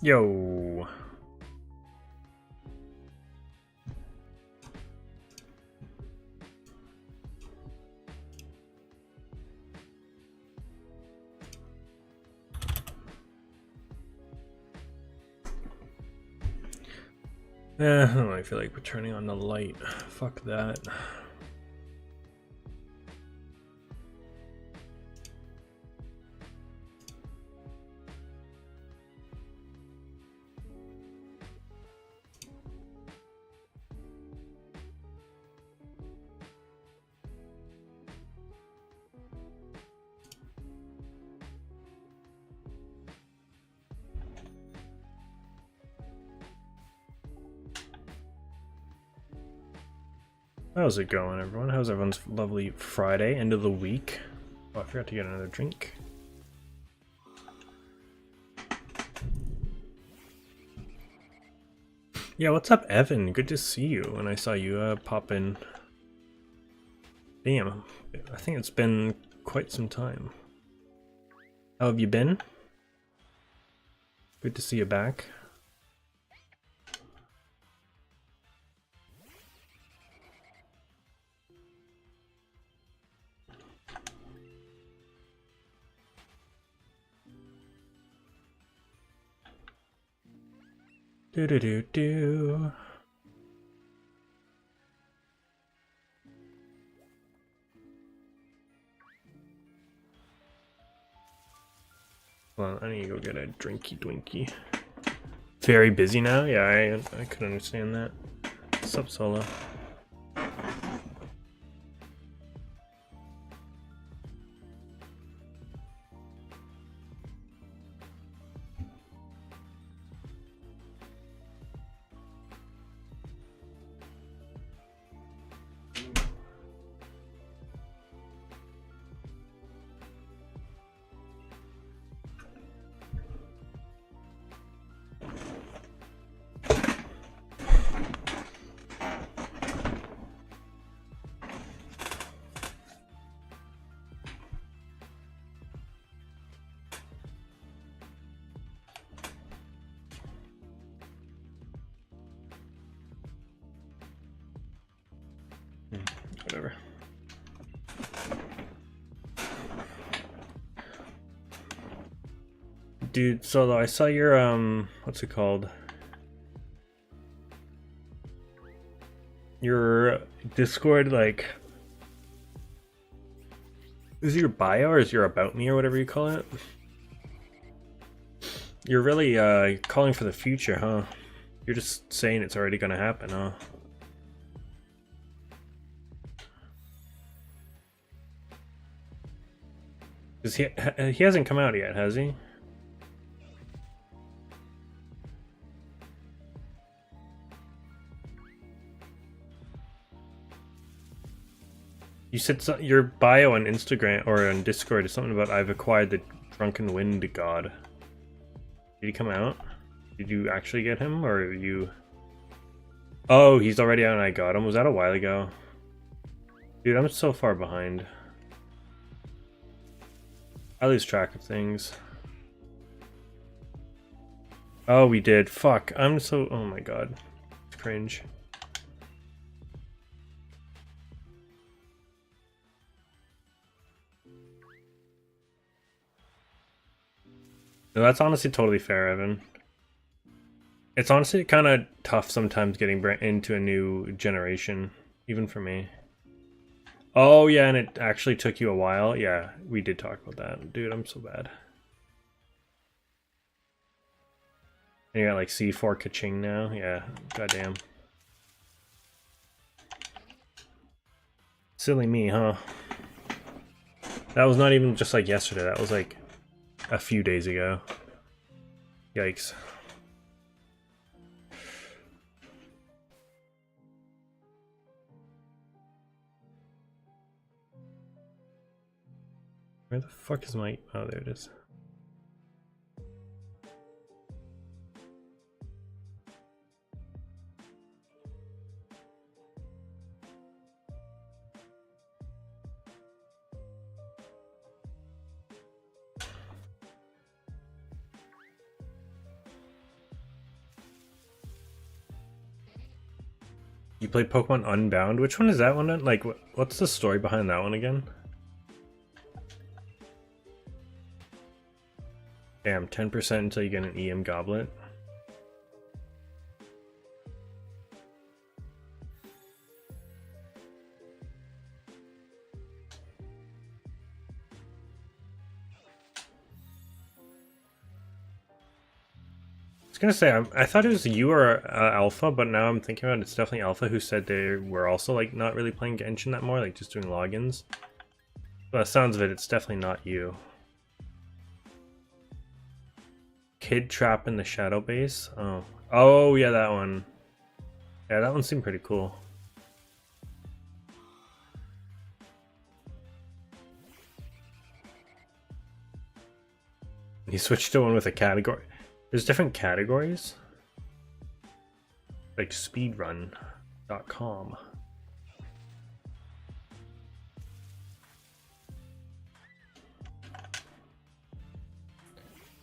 Yo. I don't really feel like turning on the light. Fuck that. How's it going, everyone? How's everyone's lovely Friday, end of the week? Oh, I forgot to get another drink. Yeah, what's up, Evan? Good to see you. When I saw you pop in. Damn, I think it's been quite some time. How have you been? Good to see you back. Do do do do. Well, I need to go get a drinky dwinky. Very busy now? Yeah, I could understand that. What's up, Solo? Whatever. Dude, Solo, I saw your what's it called? Your Discord, like, is it your bio or is your about me or whatever you call it? You're really calling for the future, huh? You're just saying it's already gonna happen, huh? Cause he hasn't come out yet, has he? You said your bio on Instagram or on Discord is something about I've acquired the drunken wind god. Did he come out? Did you actually get him, or you? Oh, he's already out and I got him. Was that a while ago? Dude, I'm so far behind. I lose track of things. Oh, we did. Fuck. I'm so... Oh my god. It's cringe. No, that's honestly totally fair, Evan. It's honestly kind of tough sometimes getting into a new generation, even for me. Oh yeah, and it actually took you a while. Yeah, we did talk about that. Dude, I'm so bad. And you got like C4 Kaching now? Yeah, goddamn. Silly me, huh? That was not even just like yesterday, that was like a few days ago. Yikes. Where the fuck is my... Oh, there it is. You played Pokemon Unbound? Which one is that one? Like, what's the story behind that one again? Damn, 10% until you get an EM Goblet. gonna say I thought it was you or Alpha, but now I'm thinking about it, it's definitely Alpha who said they were also like not really playing Genshin that more, like just doing logins. By the sounds of it, it's definitely not you. Kid Trap in the Shadow Base. Oh yeah, that one. Yeah, that one seemed pretty cool. You switched to one with a category. There's different categories. Like speedrun.com.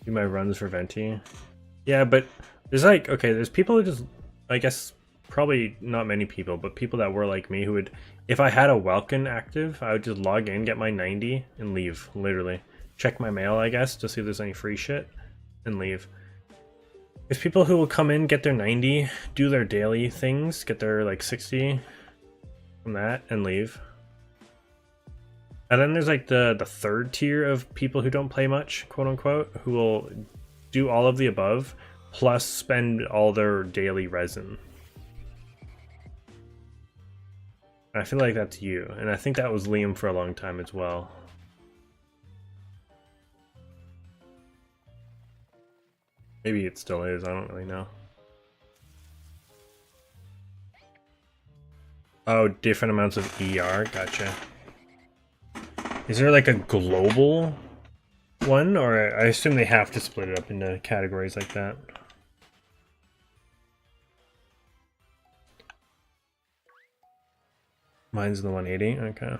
Do my runs for Venti. Yeah, but there's like, okay, there's people who just, I guess, probably not many people, but people that were like me who would, if I had a Welkin active, I would just log in, get my 90, and leave, literally. Check my mail, I guess, to see if there's any free shit, and leave. There's people who will come in, get their 90, do their daily things, get their like 60 from that, and leave. And then there's like the third tier of people who don't play much, quote unquote, who will do all of the above, plus spend all their daily resin. I feel like that's you, and I think that was Liam for a long time as well. Maybe it still is, I don't really know. Oh, different amounts of ER, gotcha. Is there like a global one, or I assume they have to split it up into categories like that? Mine's the 180, okay.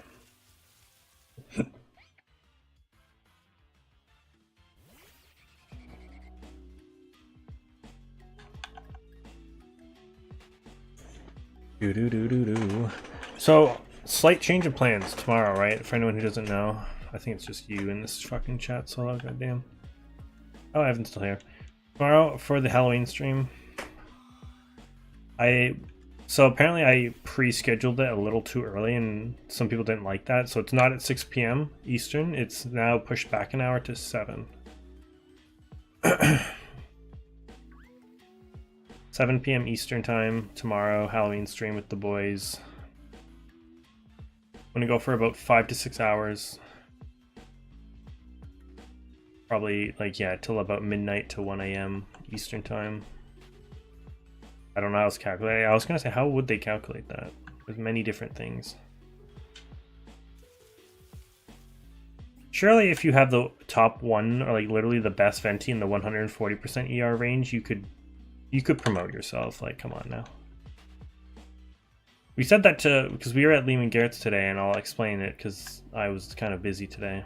So, slight change of plans tomorrow, right? For anyone who doesn't know, I think it's just you in this fucking chat solo, goddamn. Oh, Evan's still here. Tomorrow for the Halloween stream, so apparently I pre-scheduled it a little too early, and some people didn't like that. So it's not at 6 p.m. Eastern. It's now pushed back an hour to 7. 7 p.m. Eastern time tomorrow, Halloween stream with the boys. I'm gonna go for about 5 to 6 hours. Probably like, yeah, till about midnight to 1 a.m. Eastern time. I don't know how it's calculated. I was gonna say, how would they calculate that? There's many different things. Surely if you have the top one, or like literally the best Venti in the 140% ER range, you could promote yourself. Like, come on now. We said that because we were at Liam and Garrett's today, and I'll explain it because I was kind of busy today.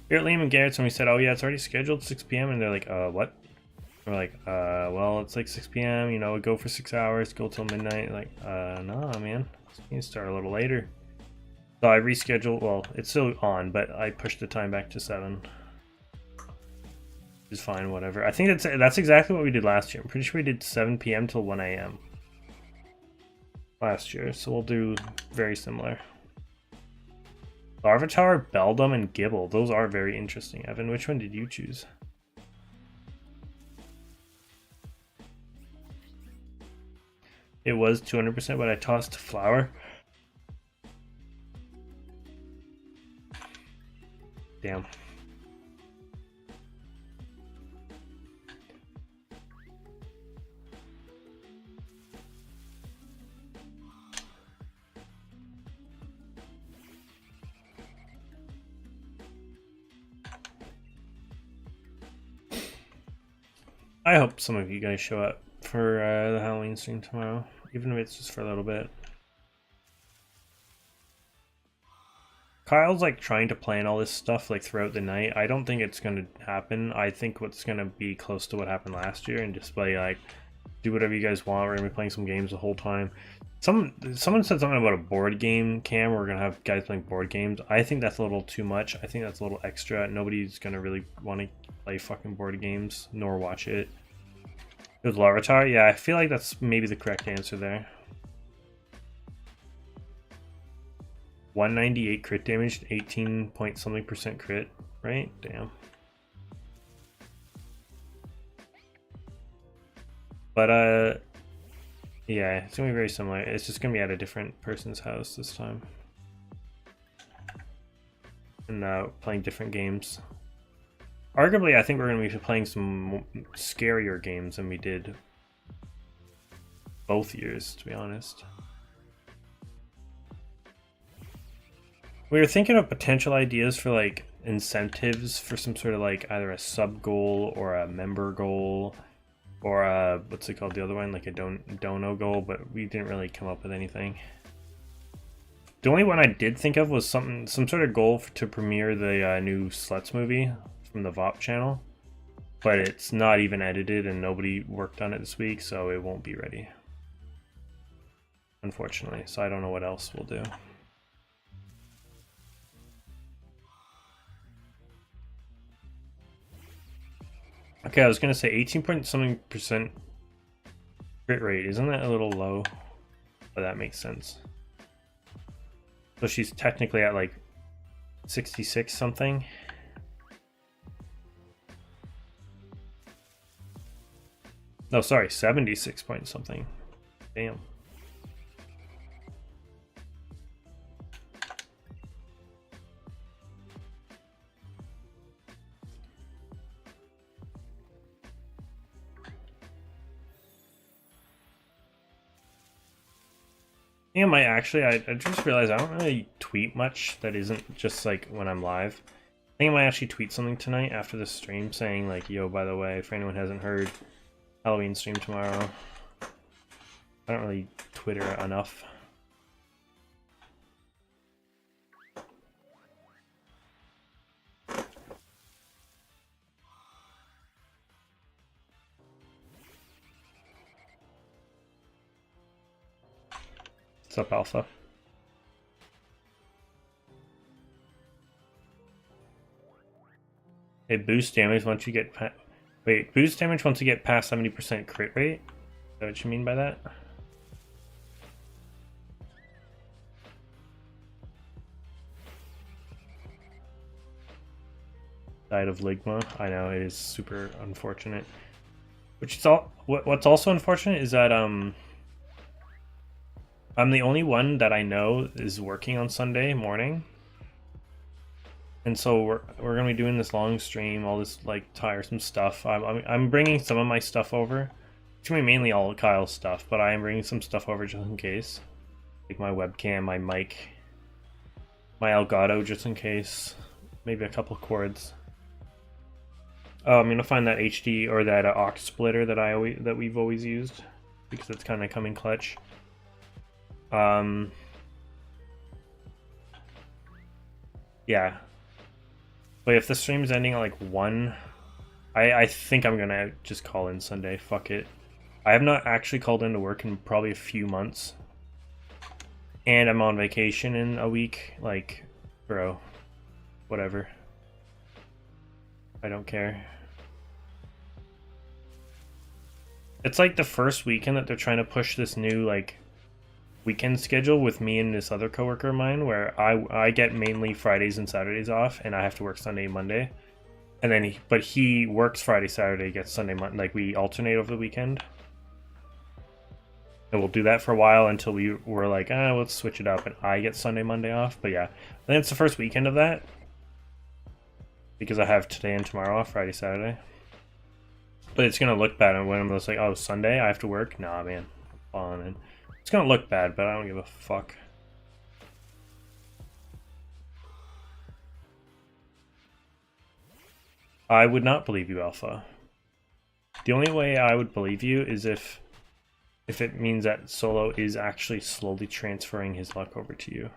We were at Liam and Garrett's and we said, oh yeah, it's already scheduled 6 p.m. and they're like, what? We're like, well, it's like 6 p.m., you know, go for 6 hours, go till midnight. Like, no, man, you can start a little later. So I rescheduled, well, it's still on, but I pushed the time back to 7. Is fine, whatever. I think that's exactly what we did last year. I'm pretty sure we did 7 p.m. till 1 a.m. last year, so we'll do very similar. Larvitar, Beldum, and Gibble. Those are very interesting. Evan, which one did you choose? It was 200%, but I tossed Flower. Damn. I hope some of you guys show up for the Halloween stream tomorrow, even if it's just for a little bit. Kyle's like trying to plan all this stuff like throughout the night. I don't think it's going to happen. I think what's going to be close to what happened last year and just play like, do whatever you guys want. We're going to be playing some games the whole time. Someone said something about a board game cam. We're going to have guys playing board games. I think that's a little too much. I think that's a little extra. Nobody's going to really want to play fucking board games nor watch it. It was Larvitar? Yeah, I feel like that's maybe the correct answer there. 198 crit damage, 18 point something % crit right? Damn. But yeah, it's gonna be very similar. It's just gonna be at a different person's house this time. And playing different games. Arguably, I think we're going to be playing some scarier games than we did both years, to be honest. We were thinking of potential ideas for like incentives for some sort of like either a sub goal or a member goal or a, what's it called, the other one, like a dono goal, but we didn't really come up with anything. The only one I did think of was some sort of goal to premiere the new Sluts movie from the VOP channel, but it's not even edited and nobody worked on it this week, so it won't be ready, unfortunately. So I don't know what else we'll do. Okay, I was gonna say 18 point something percent crit rate. Isn't that a little low? But that makes sense. So she's technically at like 66 something. No, sorry, 76 point something. Damn. I think I might actually, I just realized I don't really tweet much that isn't just like when I'm live. I think I might actually tweet something tonight after the stream saying like, yo, by the way, for anyone who hasn't heard, Halloween stream tomorrow. I don't really Twitter enough. What's up, Alpha? Hey, boost damage once you get wait, boost damage once you get past 70% crit rate? Is that what you mean by that? Died of Ligma. I know, it is super unfortunate. Which is all. What's also unfortunate is that I'm the only one that I know is working on Sunday morning. And so we're gonna be doing this long stream, all this like tiresome stuff. I'm bringing some of my stuff over. It's gonna be mainly all Kyle's stuff, but I am bringing some stuff over just in case, like my webcam, my mic, my Elgato just in case, maybe a couple cords. Oh, I'm gonna find that HD or that aux splitter that we've always used because it's kind of coming clutch. Yeah. But if the stream's ending at like 1, I think I'm gonna just call in Sunday. Fuck it. I have not actually called into work in probably a few months. And I'm on vacation in a week. Like, bro, whatever. I don't care. It's like the first weekend that they're trying to push this new like weekend schedule with me and this other coworker of mine, where I get mainly Fridays and Saturdays off, and I have to work Sunday and Monday, and then he works Friday, Saturday, gets Sunday, Monday. Like we alternate over the weekend, and we'll do that for a while until we're like, let's switch it up, and I get Sunday, Monday off. But yeah, I think it's the first weekend of that because I have today and tomorrow off, Friday, Saturday. But it's gonna look bad when I'm just like, oh, Sunday I have to work. Nah, man, I'm falling in. It's gonna look bad, but I don't give a fuck. I would not believe you, Alpha. The only way I would believe you is if it means that Solo is actually slowly transferring his luck over to you.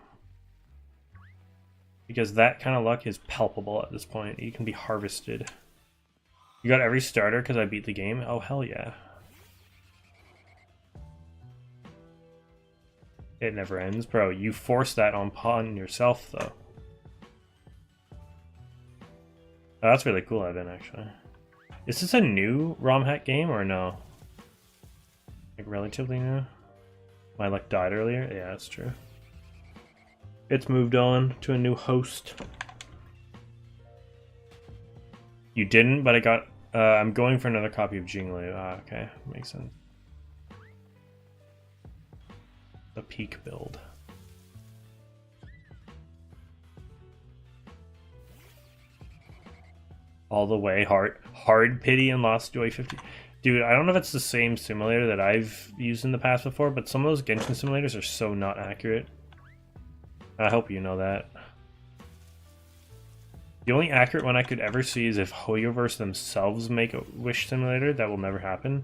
Because that kind of luck is palpable at this point. You can be harvested. You got every starter because I beat the game? Oh, hell yeah. It never ends. Bro, you force that on yourself, though. Oh, that's really cool, Evan, actually. Is this a new ROM hack game, or no? Like, relatively new? My luck died earlier? Yeah, that's true. It's moved on to a new host. You didn't, but I got. I'm going for another copy of Jinglu. Ah, okay, makes sense. The peak build. All the way hard pity and Lost Joy 50. Dude, I don't know if it's the same simulator that I've used in the past before, but some of those Genshin simulators are so not accurate. I hope you know that. The only accurate one I could ever see is if Hoyoverse themselves make a Wish simulator. That will never happen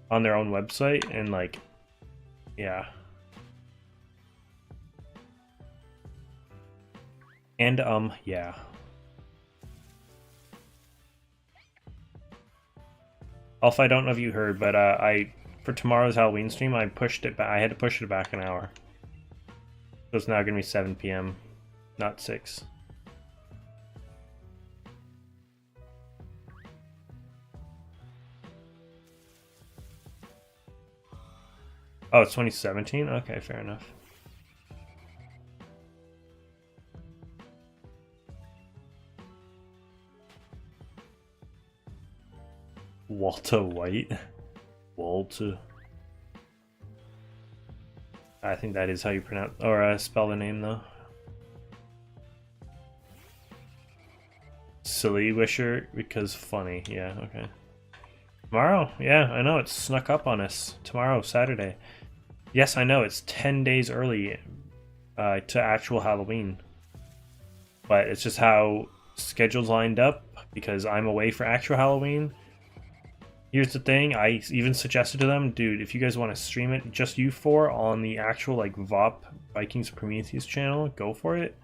on their own website, and like, yeah. And yeah. Alpha, I don't know if you heard, but for tomorrow's Halloween stream, I pushed it back. I had to push it back an hour. So it's now gonna be 7 p.m., not 6. Oh, it's 2017? Okay, fair enough. Walter White? Walter. I think that is how you pronounce or spell the name, though. Silly Wisher, because funny. Yeah, okay. Tomorrow? Yeah, I know, it snuck up on us. Tomorrow, Saturday. Yes, I know, it's 10 days early to actual Halloween. But it's just how schedules lined up, because I'm away for actual Halloween. Here's the thing, I even suggested to them, dude, if you guys want to stream it, just you four on the actual, like, VOP Vikings Prometheus channel, go for it.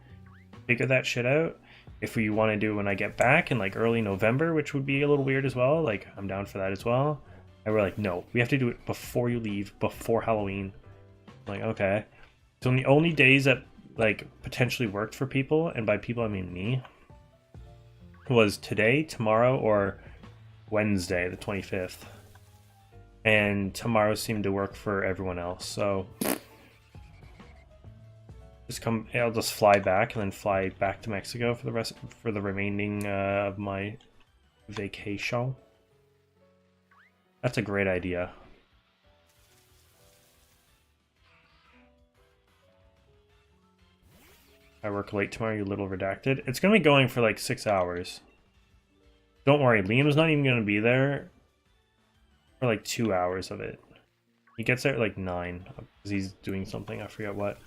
Figure that shit out. If you want to do it when I get back in, like, early November, which would be a little weird as well, like, I'm down for that as well. And we're like, no, we have to do it before you leave, before Halloween. I'm like, okay. So the only days that, like, potentially worked for people, and by people I mean me, was today, tomorrow, or Wednesday, the 25th. And tomorrow seemed to work for everyone else, so I'll just fly back and then fly back to Mexico for the remaining of my vacation. That's a great idea. I work late tomorrow, you little redacted. It's gonna be going for like 6 hours. Don't worry, Liam's not even going to be there for like 2 hours of it. He gets there at like 9 because he's doing something, I forget what.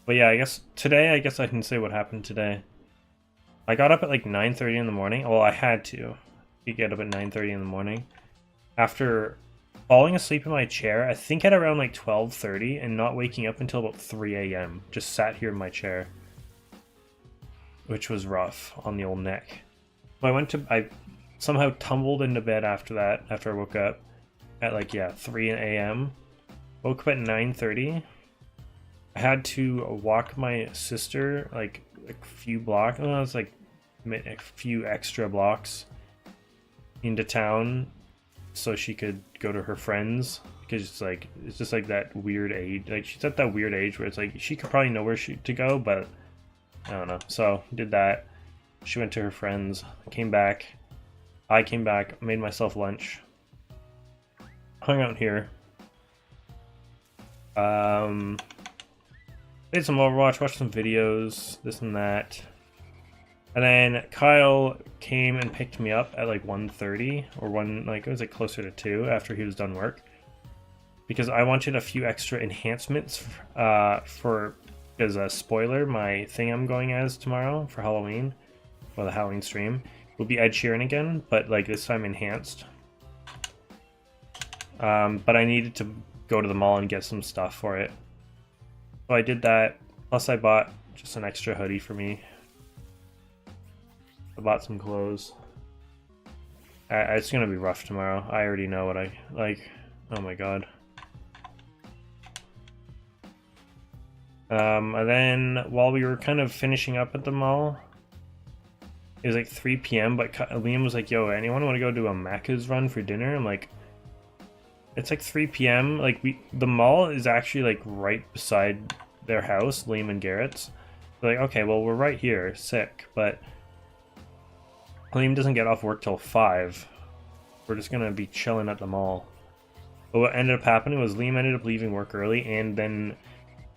But yeah, I guess I can say what happened today. I got up at like 9:30 in the morning. Well, I had to. You get up at 9:30 in the morning. After falling asleep in my chair, I think at around like 12:30, and not waking up until about 3 a.m. Just sat here in my chair, which was rough on the old neck. So I somehow tumbled into bed after that, after I woke up at like, yeah, 3 a.m. Woke up at 9:30. I had to walk my sister like a few blocks. Oh, it's like a few extra blocks into town so she could go to her friends, because it's just like that weird age. Like, she's at that weird age where it's like she could probably know where to go, but I don't know. So did that. She went to her friends. Came back. I came back. Made myself lunch. Hung out here. Played some Overwatch, watched some videos, this and that. And then Kyle came and picked me up at like 1:30 or it was like closer to 2 after he was done work. Because I wanted a few extra enhancements as a spoiler, my thing I'm going as tomorrow for Halloween, or the Halloween stream, will be Ed Sheeran again, but like this time enhanced. But I needed to go to the mall and get some stuff for it. So I did that, plus I bought just an extra hoodie for me. I bought some clothes. It's gonna be rough tomorrow. I already know what I like. Oh my god. And then while we were kind of finishing up at the mall, it was like 3 p.m. but Liam was like, yo, anyone want to go do a Macca's run for dinner? I'm like, it's like 3 p.m. Like the mall is actually like right beside their house, Liam and Garrett's. They're like, okay, well, we're right here, sick, but Liam doesn't get off work till 5. We're just gonna be chilling at the mall. But what ended up happening was Liam ended up leaving work early, and then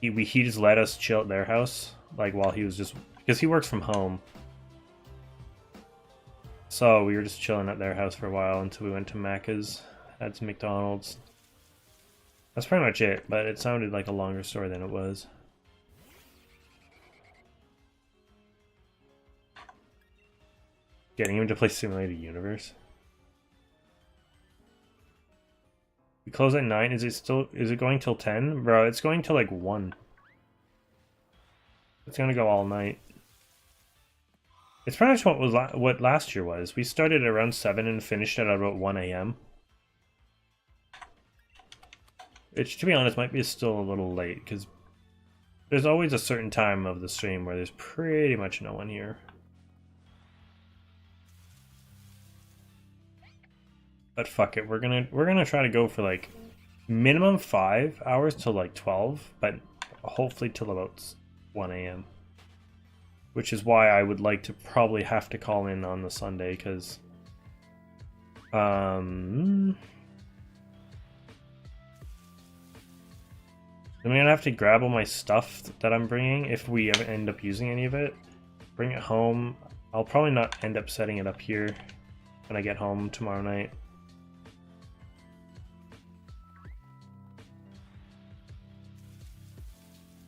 he just let us chill at their house, like while he was just, because he works from home. So we were just chilling at their house for a while until we went to Macca's, had some McDonald's. That's pretty much it, but it sounded like a longer story than it was. Getting him to play Simulated Universe. We close at 9. Is it going till 10? Bro, it's going till like 1. It's gonna go all night. It's pretty much what last year was. We started around 7 and finished at about 1 a.m. Which, to be honest, might be still a little late, because there's always a certain time of the stream where there's pretty much no one here. But fuck it, we're gonna try to go for like minimum 5 hours till like 12, but hopefully till about 1 a.m. Which is why I would like to probably have to call in on the Sunday, because I'm gonna have to grab all my stuff that I'm bringing if we ever end up using any of it. Bring it home. I'll probably not end up setting it up here when I get home tomorrow night.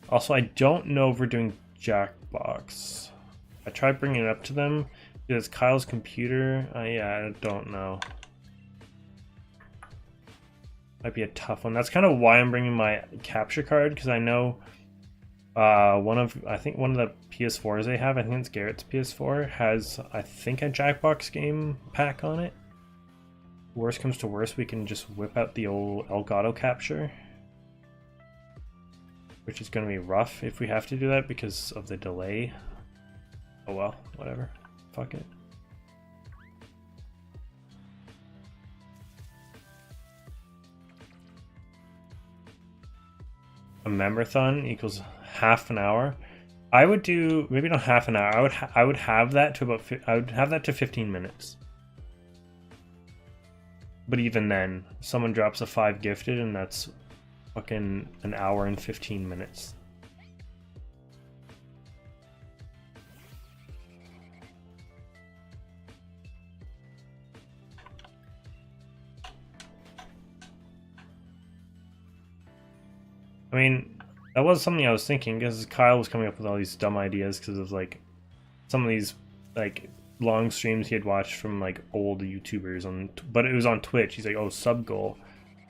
Also, I don't know if we're doing Jackbox. I tried bringing it up to them because Kyle's computer. Yeah, I don't know. Might be a tough one. That's kind of why I'm bringing my capture card, because I know I think one of the PS4s they have, I think it's Garrett's PS4, has, I think, a Jackbox game pack on it. Worst comes to worst, we can just whip out the old Elgato capture, which is going to be rough if we have to do that because of the delay. Oh well, whatever. Fuck it. A memberthon equals half an hour. I would do maybe not half an hour. I would have that to about 15 minutes. But even then, someone drops a 5 gifted and that's fucking an hour and 15 minutes. I mean, that was something I was thinking, because Kyle was coming up with all these dumb ideas because of like some of these like long streams he had watched from like old YouTubers but it was on Twitch. He's like, oh, sub goal.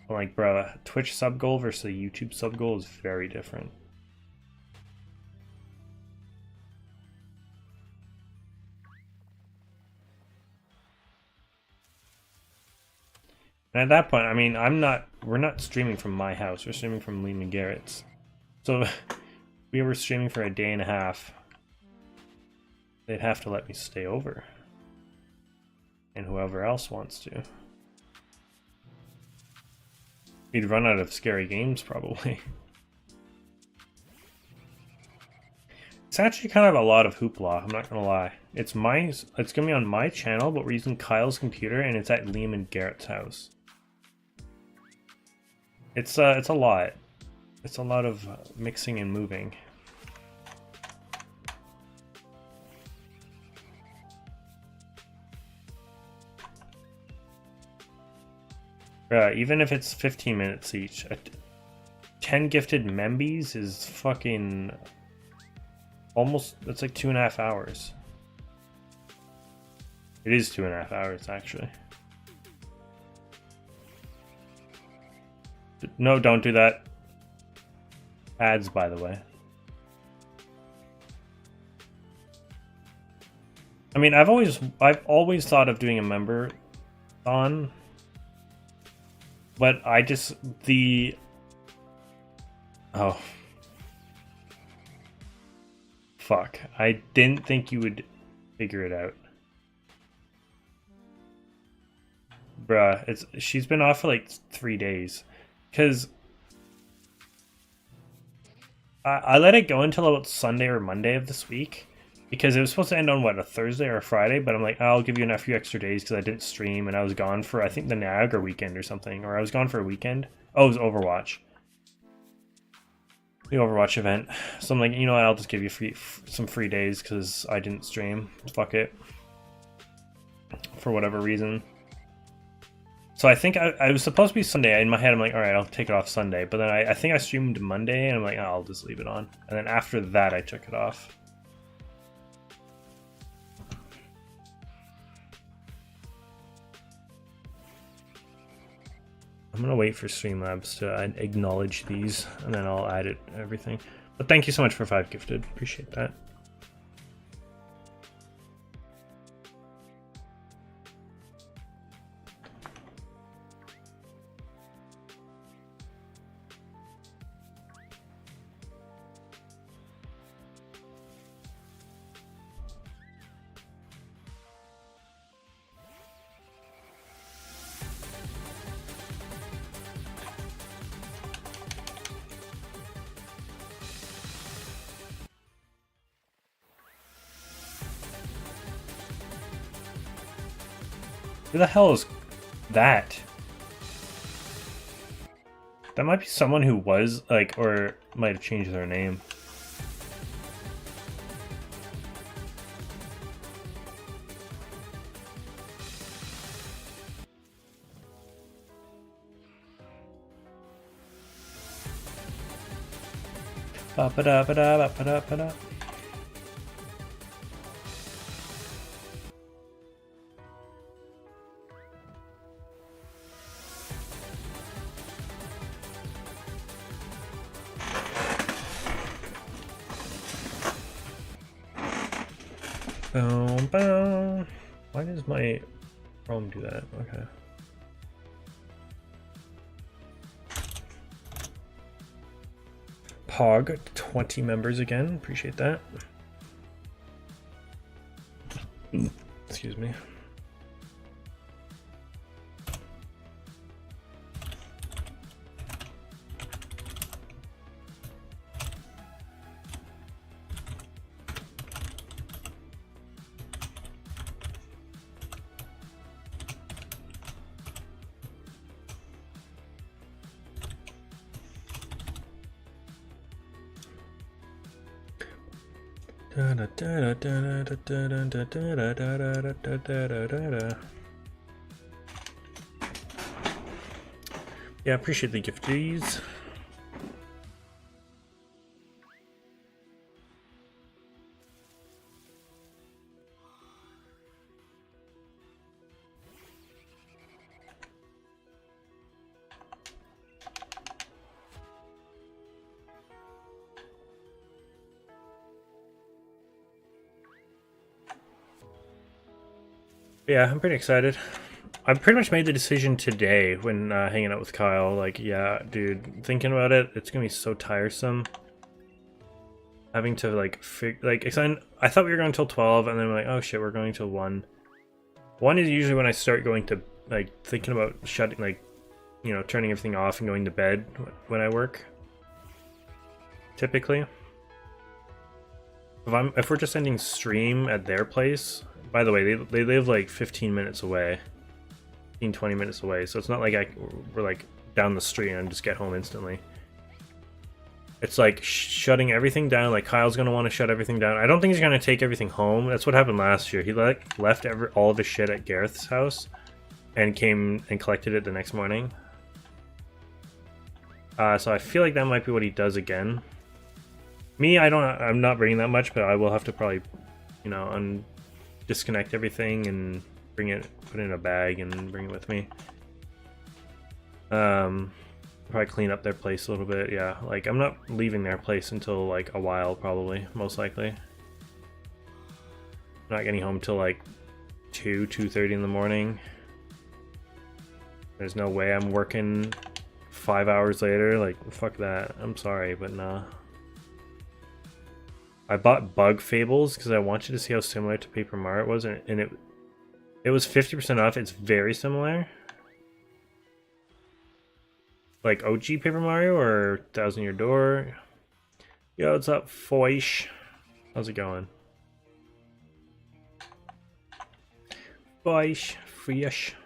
I'm like, bro, Twitch sub goal versus a YouTube sub goal is very different. And at that point, I mean, we're not streaming from my house. We're streaming from Liam and Garrett's. So we were streaming for a day and a half. They'd have to let me stay over. And whoever else wants to. We'd run out of scary games, probably. It's actually kind of a lot of hoopla, I'm not gonna lie. It's gonna be on my channel, but we're using Kyle's computer, and it's at Liam and Garrett's house. It's a lot. It's a lot of mixing and moving. Even if it's 15 minutes each, 10 gifted membies is fucking almost, that's like 2.5 hours. It is 2.5 hours, actually. No, don't do that. Ads, by the way. I mean, I've always thought of doing a member on, but oh. Fuck. I didn't think you would figure it out. Bruh, she's been off for like 3 days. Because I let it go until about Sunday or Monday of this week. Because it was supposed to end on, what, a Thursday or a Friday? But I'm like, I'll give you a few extra days because I didn't stream and I was gone for, I think, the Niagara weekend or something. Or I was gone for a weekend. Oh, it was Overwatch. The Overwatch event. So I'm like, you know what, I'll just give you some free days because I didn't stream. Fuck it. For whatever reason. So I think I was supposed to be Sunday. In my head, I'm like, alright, I'll take it off Sunday. But then I think I streamed Monday and I'm like, oh, I'll just leave it on. And then after that, I took it off. I'm gonna wait for Streamlabs to acknowledge these, and then I'll add it everything. But thank you so much for 5 gifted. Appreciate that. Who the hell is that? That might be someone who was, like, or might have changed their name. Ba-ba-da-ba-da-ba-da-ba-da. Boom, boom. Why does my Chrome do that? Okay. Pog, 20 members again. Appreciate that. Excuse me. Yeah, appreciate the gifties. Yeah, I'm pretty excited. I pretty much made the decision today when hanging out with Kyle. Like, yeah, dude, thinking about it, it's gonna be so tiresome. Having to like I thought we were going till 12, and then I'm like, oh shit, we're going till 1. 1 is usually when I start going to like thinking about shutting, like, you know, turning everything off and going to bed when I work. Typically, if we're just ending stream at their place. By the way, they live like 15 minutes away. 15-20 minutes away, so it's not like we're like down the street and just get home instantly. It's like shutting everything down. Like, Kyle's gonna want to shut everything down. I don't think he's gonna take everything home. That's what happened last year. He like left all of his shit at Gareth's house and came and collected it the next morning. So I feel like that might be what he does again. Me, I'm not bringing that much, but I will have to probably, you know, disconnect everything and put it in a bag and bring it with me. Probably clean up their place a little bit. Yeah, like, I'm not leaving their place until like a while, probably, most likely. I'm not getting home till like 2:30 in the morning. There's no way I'm working 5 hours later. Like, fuck that. I'm sorry, but nah. I bought Bug Fables because I wanted to see how similar to Paper Mario it was, and it was 50% off. It's very similar. Like OG Paper Mario or Thousand Year Door? Yo, what's up, Foish? How's it going? Foish, Fish.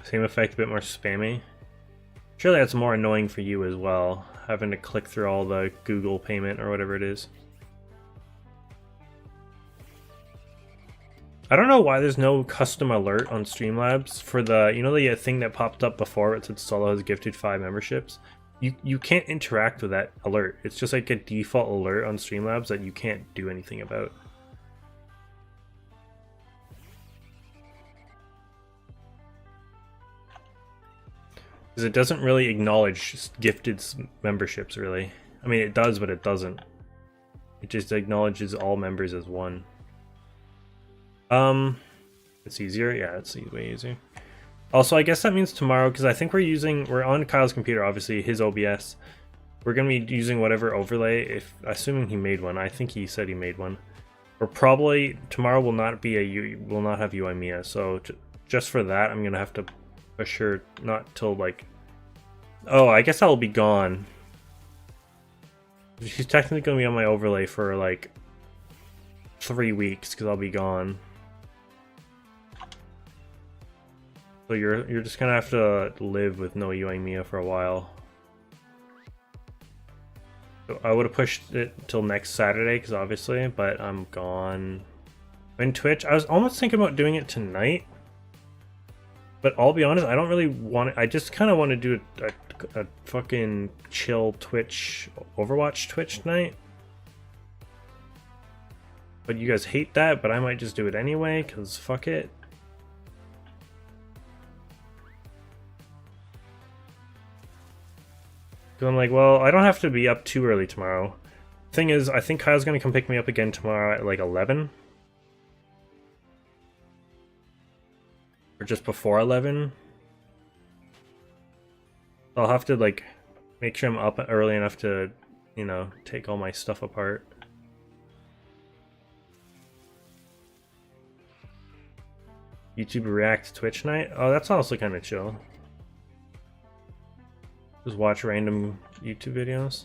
Same effect, a bit more spammy. Surely that's more annoying for you as well, having to click through all the Google payment or whatever it is. I don't know why there's no custom alert on Streamlabs for the, you know, the thing that popped up before it said Solo has gifted 5 memberships? You can't interact with that alert. It's just like a default alert on Streamlabs that you can't do anything about. Because it doesn't really acknowledge gifted memberships, really. I mean, it does, but it doesn't. It just acknowledges all members as one. It's easier? Yeah, it's way easier. Also, I guess that means tomorrow, because I think we're on Kyle's computer, obviously, his OBS. We're going to be using whatever overlay, assuming he made one. I think he said he made one. Or probably, tomorrow will not have UIMIA, so just for that, I'm going to have to push her not till, like... Oh, I guess I'll be gone. She's technically going to be on my overlay for, like, 3 weeks, because I'll be gone. So you're just gonna have to live with no UIMIA for a while. So I would have pushed it till next Saturday, because obviously, but I'm gone. And Twitch, I was almost thinking about doing it tonight, but I'll be honest, I don't really want it. I just kind of want to do a fucking chill Twitch, Overwatch Twitch night. But you guys hate that, but I might just do it anyway, because fuck it. Because I'm like, well, I don't have to be up too early tomorrow. Thing is, I think Kyle's going to come pick me up again tomorrow at like 11. Or just before 11. I'll have to like make sure I'm up early enough to, you know, take all my stuff apart. YouTube React Twitch night? Oh, that's also kind of chill. Just watch random YouTube videos.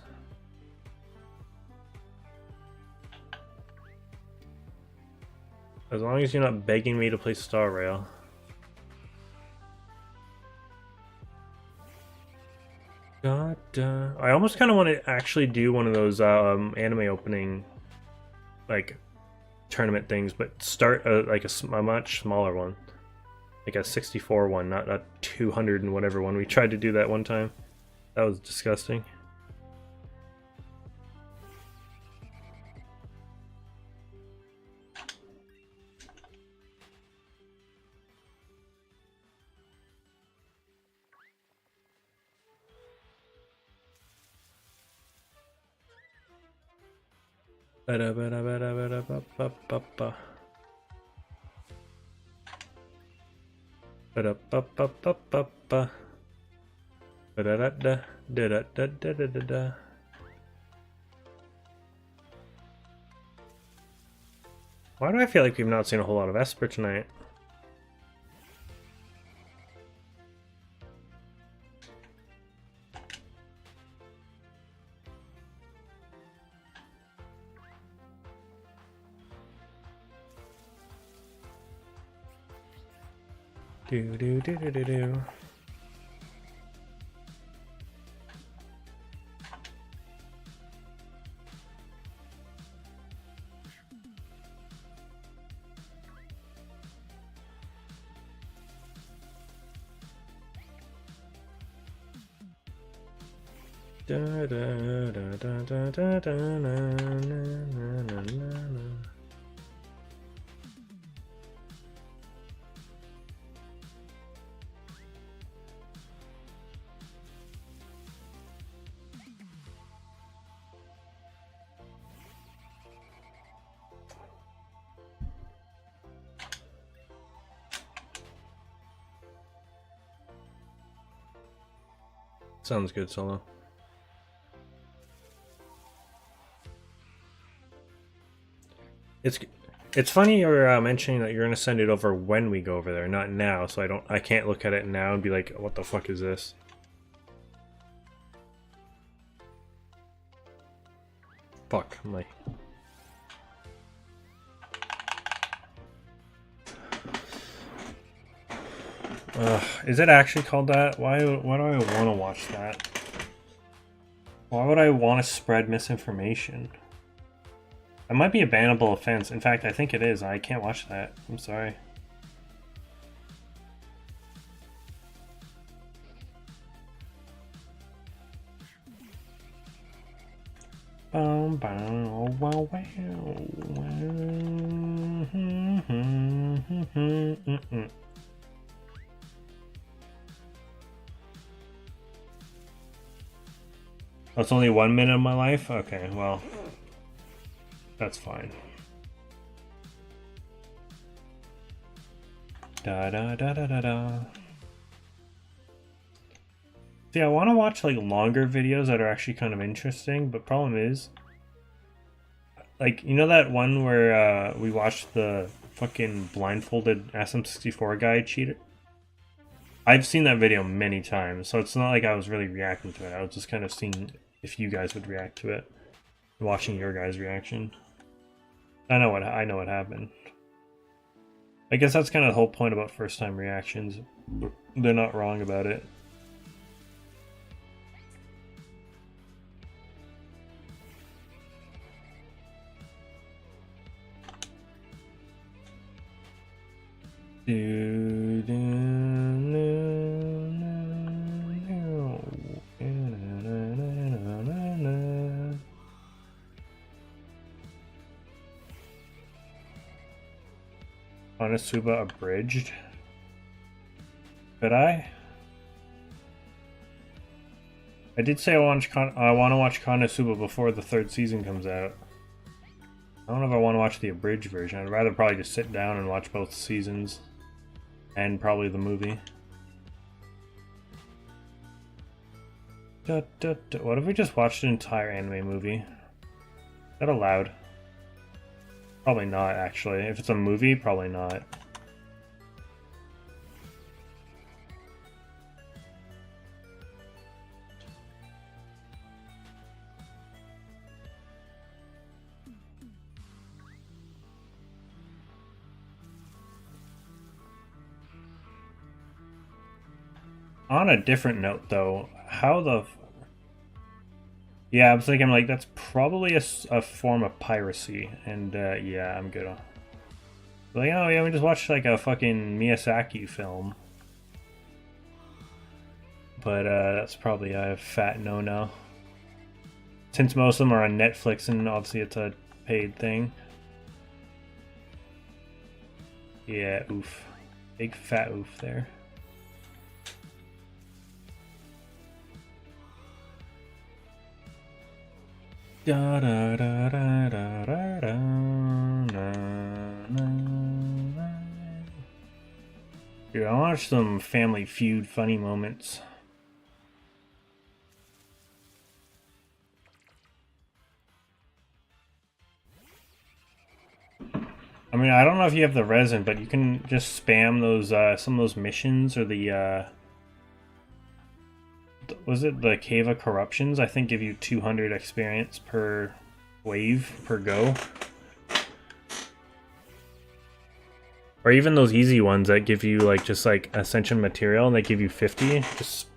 As long as you're not begging me to play Star Rail. God, I almost kind of want to actually do one of those anime opening, like, tournament things, but start like a much smaller one. Like a 64 one, not a 200 and whatever one. We tried to do that one time. That was disgusting. Ba-da-ba-da-ba-da-ba-da-ba-ba-ba. Ba-da-ba-ba-ba-ba-ba. Da-da-da-da, da-da-da-da-da-da. Why do I feel like we've not seen a whole lot of Espurr tonight? Do-do-do-do-do-do. Da da da da da da da na na na na. Sounds good, Solo. It's funny you're mentioning that you're gonna send it over when we go over there, not now. So I can't look at it now and be like, what the fuck is this? Fuck my. Is it actually called that? Why do I want to watch that? Why would I want to spread misinformation? It might be a bannable offense. In fact, I think it is. I can't watch that. I'm sorry. That's only 1 minute of my life? Okay, well, that's fine. Da da da da da da. See, I want to watch like longer videos that are actually kind of interesting, but problem is, like, you know that one where we watched the fucking blindfolded SM64 guy cheated? I've seen that video many times, so it's not like I was really reacting to it. I was just kind of seeing if you guys would react to it, watching your guys' reaction. I know what happened. I guess that's kind of the whole point about first-time reactions. They're not wrong about it. Konosuba abridged. Could I? I did say I want to watch Konosuba before the 3rd season comes out. I don't know if I want to watch the abridged version. I'd rather probably just sit down and watch both seasons. And probably the movie. What if we just watched an entire anime movie? Is that allowed? Probably not, actually. If it's a movie, probably not. On a different note, though, how the... Yeah, I was thinking, like, that's probably a form of piracy, and, yeah, I'm good on... Like, oh, yeah, we just watched, like, a fucking Miyazaki film. But, that's probably a fat no-no. Since most of them are on Netflix, and obviously it's a paid thing. Yeah, oof. Big fat oof there. Da da da da da da da na, na. Dude, I watched some Family Feud funny moments. I mean, I don't know if you have the resin, but you can just spam those some of those missions or the was it the Cave of Corruptions? I think give you 200 experience per wave per go. Or even those easy ones that give you like just like Ascension material and they give you 50. Just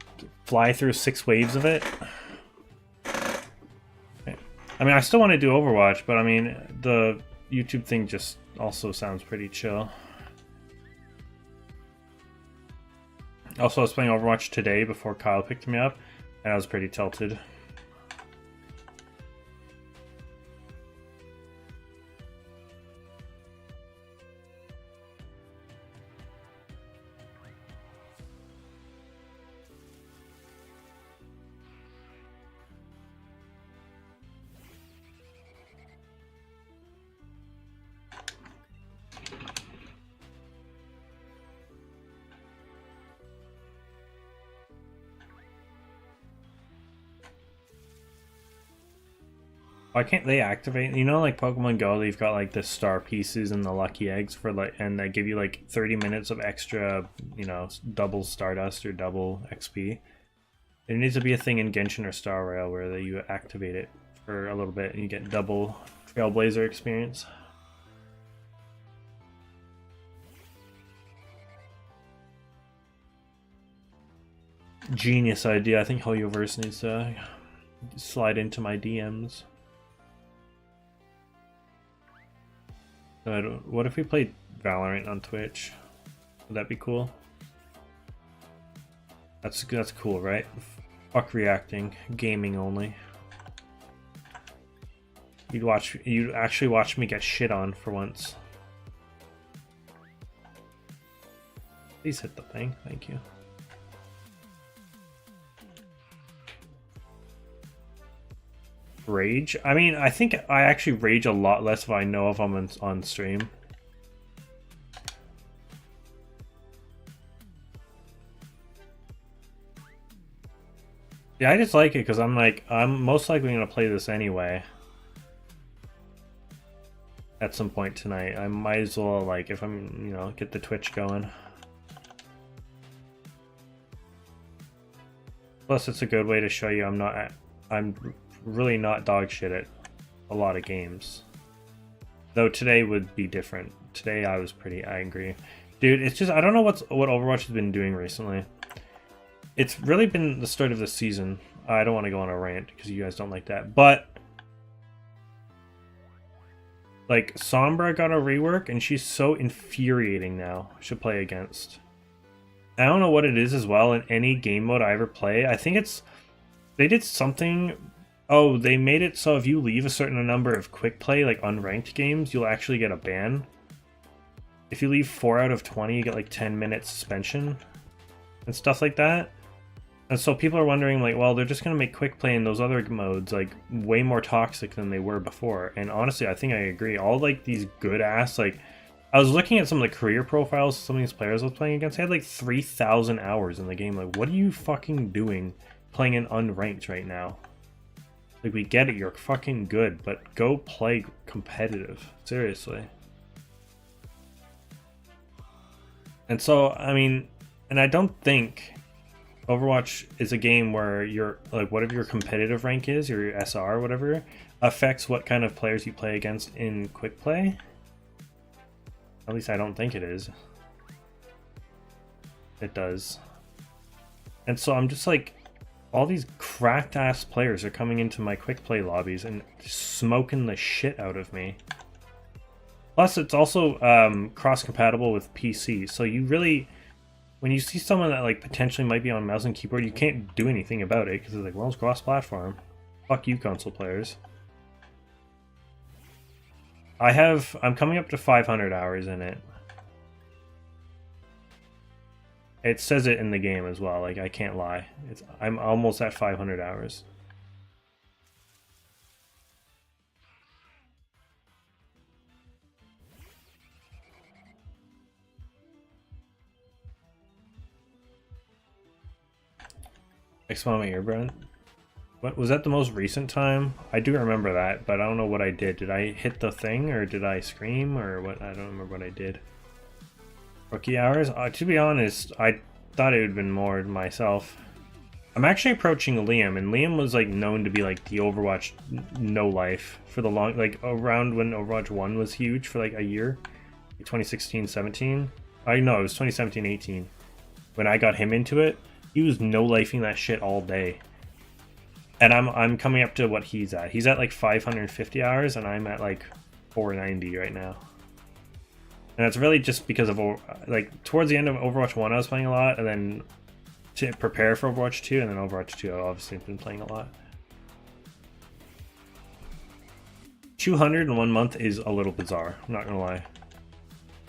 fly through 6 waves of it. Okay. I mean, I still want to do Overwatch, but I mean, the YouTube thing just also sounds pretty chill. Also, I was playing Overwatch today before Kyle picked me up, and I was pretty tilted. Why can't they activate? You know, like Pokemon Go, they've got like the star pieces and the lucky eggs for like, and they give you like 30 minutes of extra, you know, double Stardust or double XP. There needs to be a thing in Genshin or Star Rail where you activate it for a little bit and you get double Trailblazer experience. Genius idea. I think Hoyoverse needs to slide into my DMs. What if we played Valorant on Twitch? Would that be cool? That's cool, right? Fuck reacting, gaming only. You'd actually watch me get shit on for once. Please hit the thing, thank you. Rage? I mean, I think I actually rage a lot less if I know if I'm on stream. Yeah, I just like it because I'm like, I'm most likely going to play this anyway. At some point tonight. I might as well, like, if I'm, you know, get the Twitch going. Plus, it's a good way to show you I'm really not dog shit at a lot of games. Though today would be different. Today I was pretty angry. Dude, it's just, I don't know what Overwatch has been doing recently. It's really been the start of the season. I don't want to go on a rant because you guys don't like that. But like, Sombra got a rework and she's so infuriating now to play against. I don't know what it is as well in any game mode I ever play. I think it's, they did something. Oh, they made it so if you leave a certain number of quick play, like unranked games, you'll actually get a ban. If you leave 4 out of 20, you get like 10-minute suspension and stuff like that. And so people are wondering, like, well, they're just going to make quick play in those other modes, like, way more toxic than they were before. And honestly, I think I agree. All, like, these good-ass, like, I was looking at some of the career profiles of some of these players I was playing against. They had, like, 3,000 hours in the game. Like, what are you fucking doing playing in unranked right now? Like, we get it, you're fucking good, but go play competitive. Seriously. And so, I mean, and I don't think Overwatch is a game where your, like, whatever your competitive rank is, your SR or whatever, affects what kind of players you play against in quick play. At least I don't think it is. It does. And so I'm just like, all these cracked ass players are coming into my quick play lobbies and smoking the shit out of me. Plus, it's also cross compatible with PC, so you really, when you see someone that like potentially might be on mouse and keyboard, you can't do anything about it because it's like, well, it's cross-platform. Fuck you, console players. I'm coming up to 500 hours in it. It says it in the game as well, like, I can't lie. I'm almost at 500 hours. Explain my ear, Brent. What was that, the most recent time? I do remember that, but I don't know what I did. Did I hit the thing or did I scream or what? I don't remember what I did. Rookie hours? To be honest, I thought it would have been more myself. I'm actually approaching Liam, and Liam was like known to be like the Overwatch no life for the long, like around when Overwatch 1 was huge for like a year. 2016, 17. I know it was 2017, 18. When I got him into it, he was no lifing that shit all day. And I'm coming up to what he's at. He's at like 550 hours, and I'm at like 490 right now. And it's really just because of, like, towards the end of Overwatch 1 I was playing a lot, and then to prepare for Overwatch 2, and then Overwatch 2 I've obviously been playing a lot. 200 in 1 month is a little bizarre, I'm not gonna lie.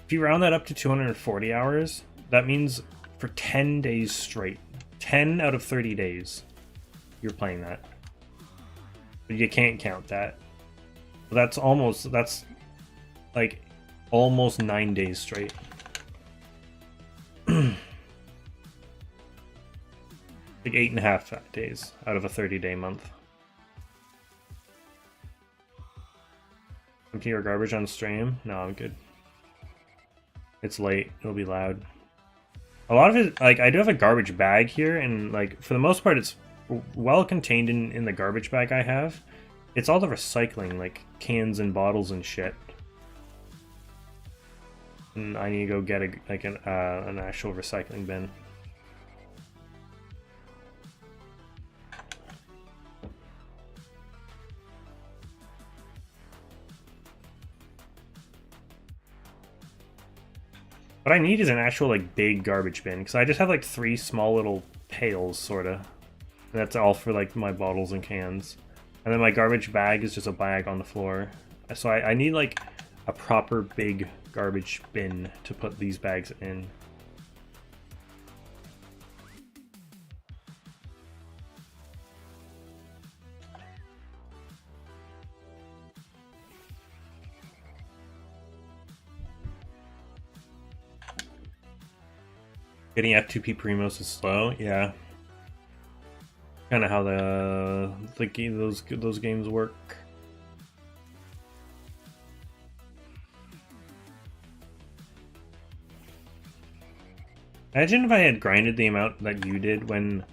If you round that up to 240 hours, that means for 10 days straight, 10 out of 30 days, you're playing that. But you can't count that. That's like almost 9 days straight. Like 8.5 days out of a 30-day month. empty your garbage on stream? No, I'm good. It's late. It'll be loud. A lot of it, like, I do have a garbage bag here, and, like, for the most part, it's well contained in the garbage bag I have. It's all the recycling, like, cans and bottles and shit. And I need to go get an actual recycling bin. What I need is an actual, like, big garbage bin, because I just have, like, 3 small little pails, sorta. And that's all for, like, my bottles and cans. And then my garbage bag is just a bag on the floor. So I need, like, a proper big garbage bin to put these bags in. Getting F2P Primos is slow, yeah. Kind of how those games work. Imagine if I had grinded the amount that you did when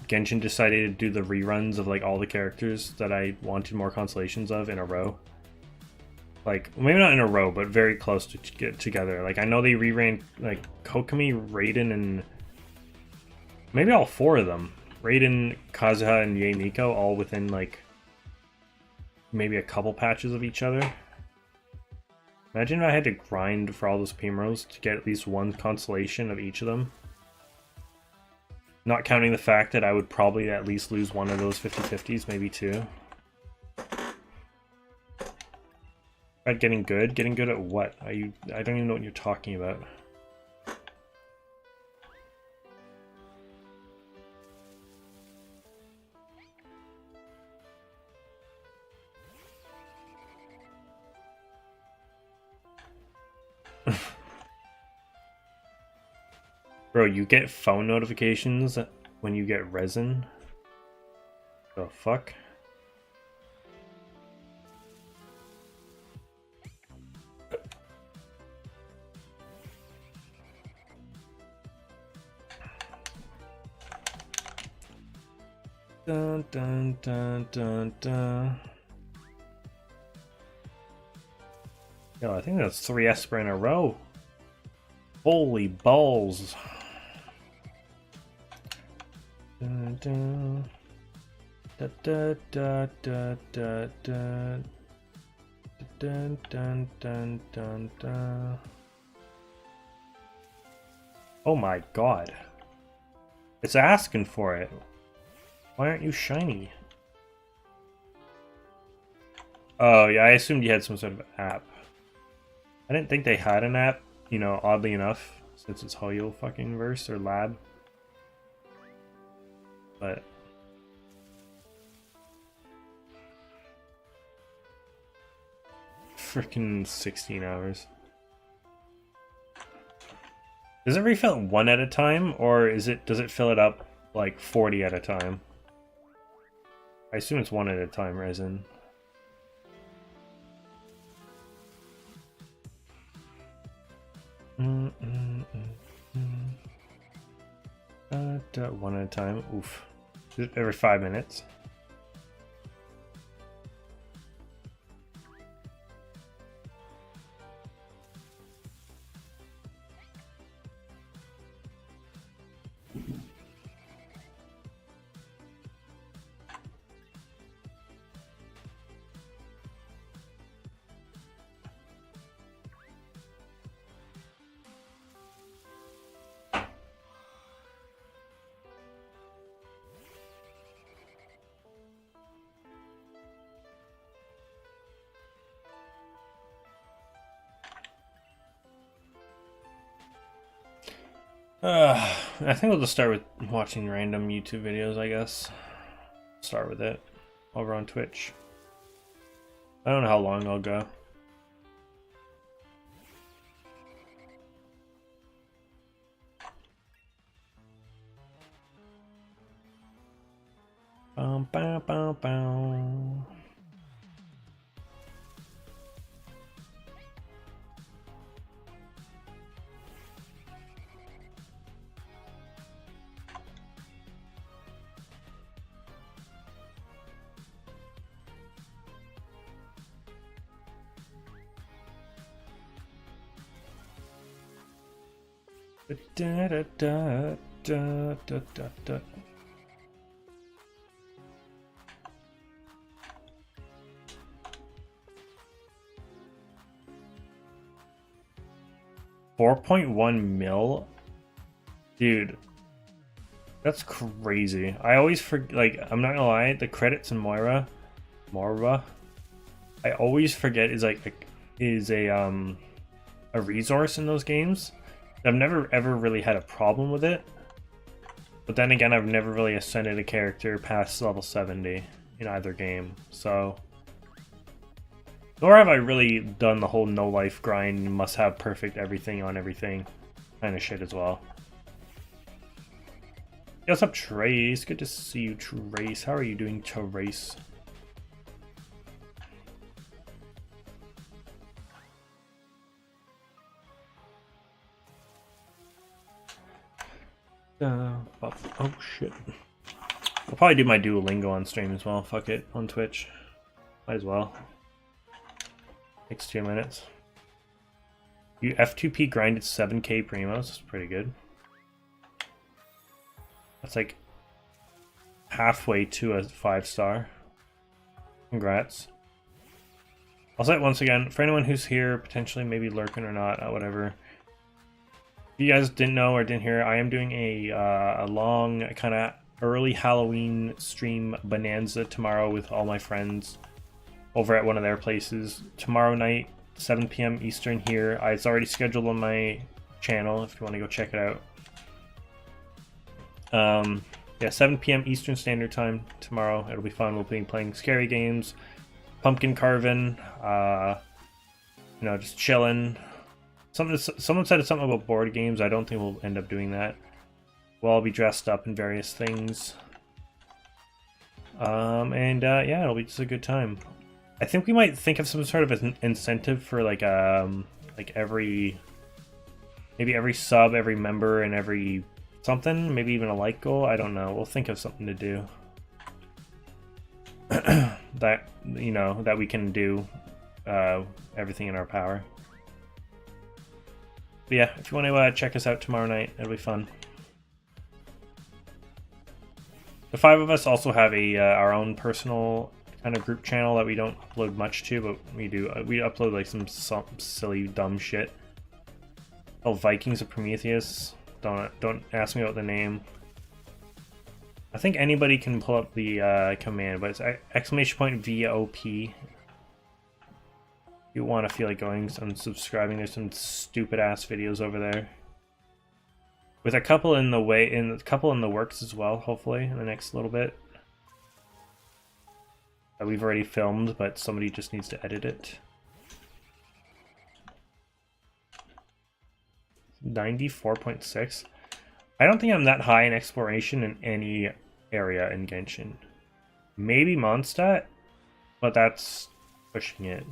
Genshin decided to do the reruns of like all the characters that I wanted more consolations of in a row. Like, maybe not in a row, but very close to get together. Like, I know they reran, like, Kokomi, Raiden, and maybe all 4 of them. Raiden, Kazuha, and Yae Miko all within, like, maybe a couple patches of each other. Imagine if I had to grind for all those Primos to get at least 1 consolation of each of them. Not counting the fact that I would probably at least lose 1 of those 50-50s, maybe 2. At getting good? Getting good at what? I don't even know what you're talking about. Bro, you get phone notifications when you get resin? The fuck? Dun dun dun dun dun. Yo, I think that's 3 Espurr in a row. Holy balls. Dun dun. Da da da da da da. Dun dun dun dun dun. Oh my god. It's asking for it. Why aren't you shiny? Oh, yeah, I assumed you had some sort of app. I didn't think they had an app, you know, oddly enough, since it's Hoyo fucking verse or lab. But freaking 16 hours. Does it refill 1 at a time, or does it fill it up like 40 at a time? I assume it's 1 at a time, resin. One at a time. Oof. Every 5 minutes. I think we'll just start with watching random YouTube videos, I guess. Start with it over on Twitch. I don't know how long I'll go. Bow, bow, bow. Da, da, da, da, da, da, da. $4.1 mil, dude. That's crazy. I always forget. Like, I'm not gonna lie, the credits in Moira, I always forget is a resource in those games. I've never ever really had a problem with it, but then again, I've never really ascended a character past level 70 in either game. So, nor have I really done the whole no life grind. You must have perfect everything on everything kind of shit as well. Hey, what's up, Trace? Good to see you, Trace. How are you doing, Trace? Oh shit. I'll probably do my Duolingo on stream as well. Fuck it, on Twitch. Might as well. Takes 2 minutes. You F2P grinded 7k primos. That's pretty good. That's like halfway to a 5-star. Congrats. I'll say it once again, for anyone who's here, potentially maybe lurking or not, whatever. If you guys didn't know or didn't hear, I am doing a long, kind of early Halloween stream bonanza tomorrow with all my friends over at one of their places. Tomorrow night, 7 p.m. Eastern here. It's already scheduled on my channel if you want to go check it out. Yeah, 7 p.m. Eastern Standard Time tomorrow. It'll be fun. We'll be playing scary games, pumpkin carving, you know, just chilling. Someone said something about board games. I don't think we'll end up doing that. We'll all be dressed up in various things. Yeah, it'll be just a good time. I think we might think of some sort of an incentive for like every sub, every member, and every something, maybe even a like goal. I don't know. We'll think of something to do. That, you know, that we can do everything in our power. But yeah, if you want to check us out tomorrow night, it'll be fun. The 5 of us also have our own personal kind of group channel that we don't upload much to, but we do. We upload like some silly, dumb shit. Oh, Vikings of Prometheus. Don't ask me about the name. I think anybody can pull up the command, but it's !VOP. If you want to feel like going and subscribing, there's some stupid ass videos over there. With a couple in the works as well, hopefully, in the next little bit. That we've already filmed, but somebody just needs to edit it. 94.6. I don't think I'm that high in exploration in any area in Genshin. Maybe Mondstadt, but that's pushing it.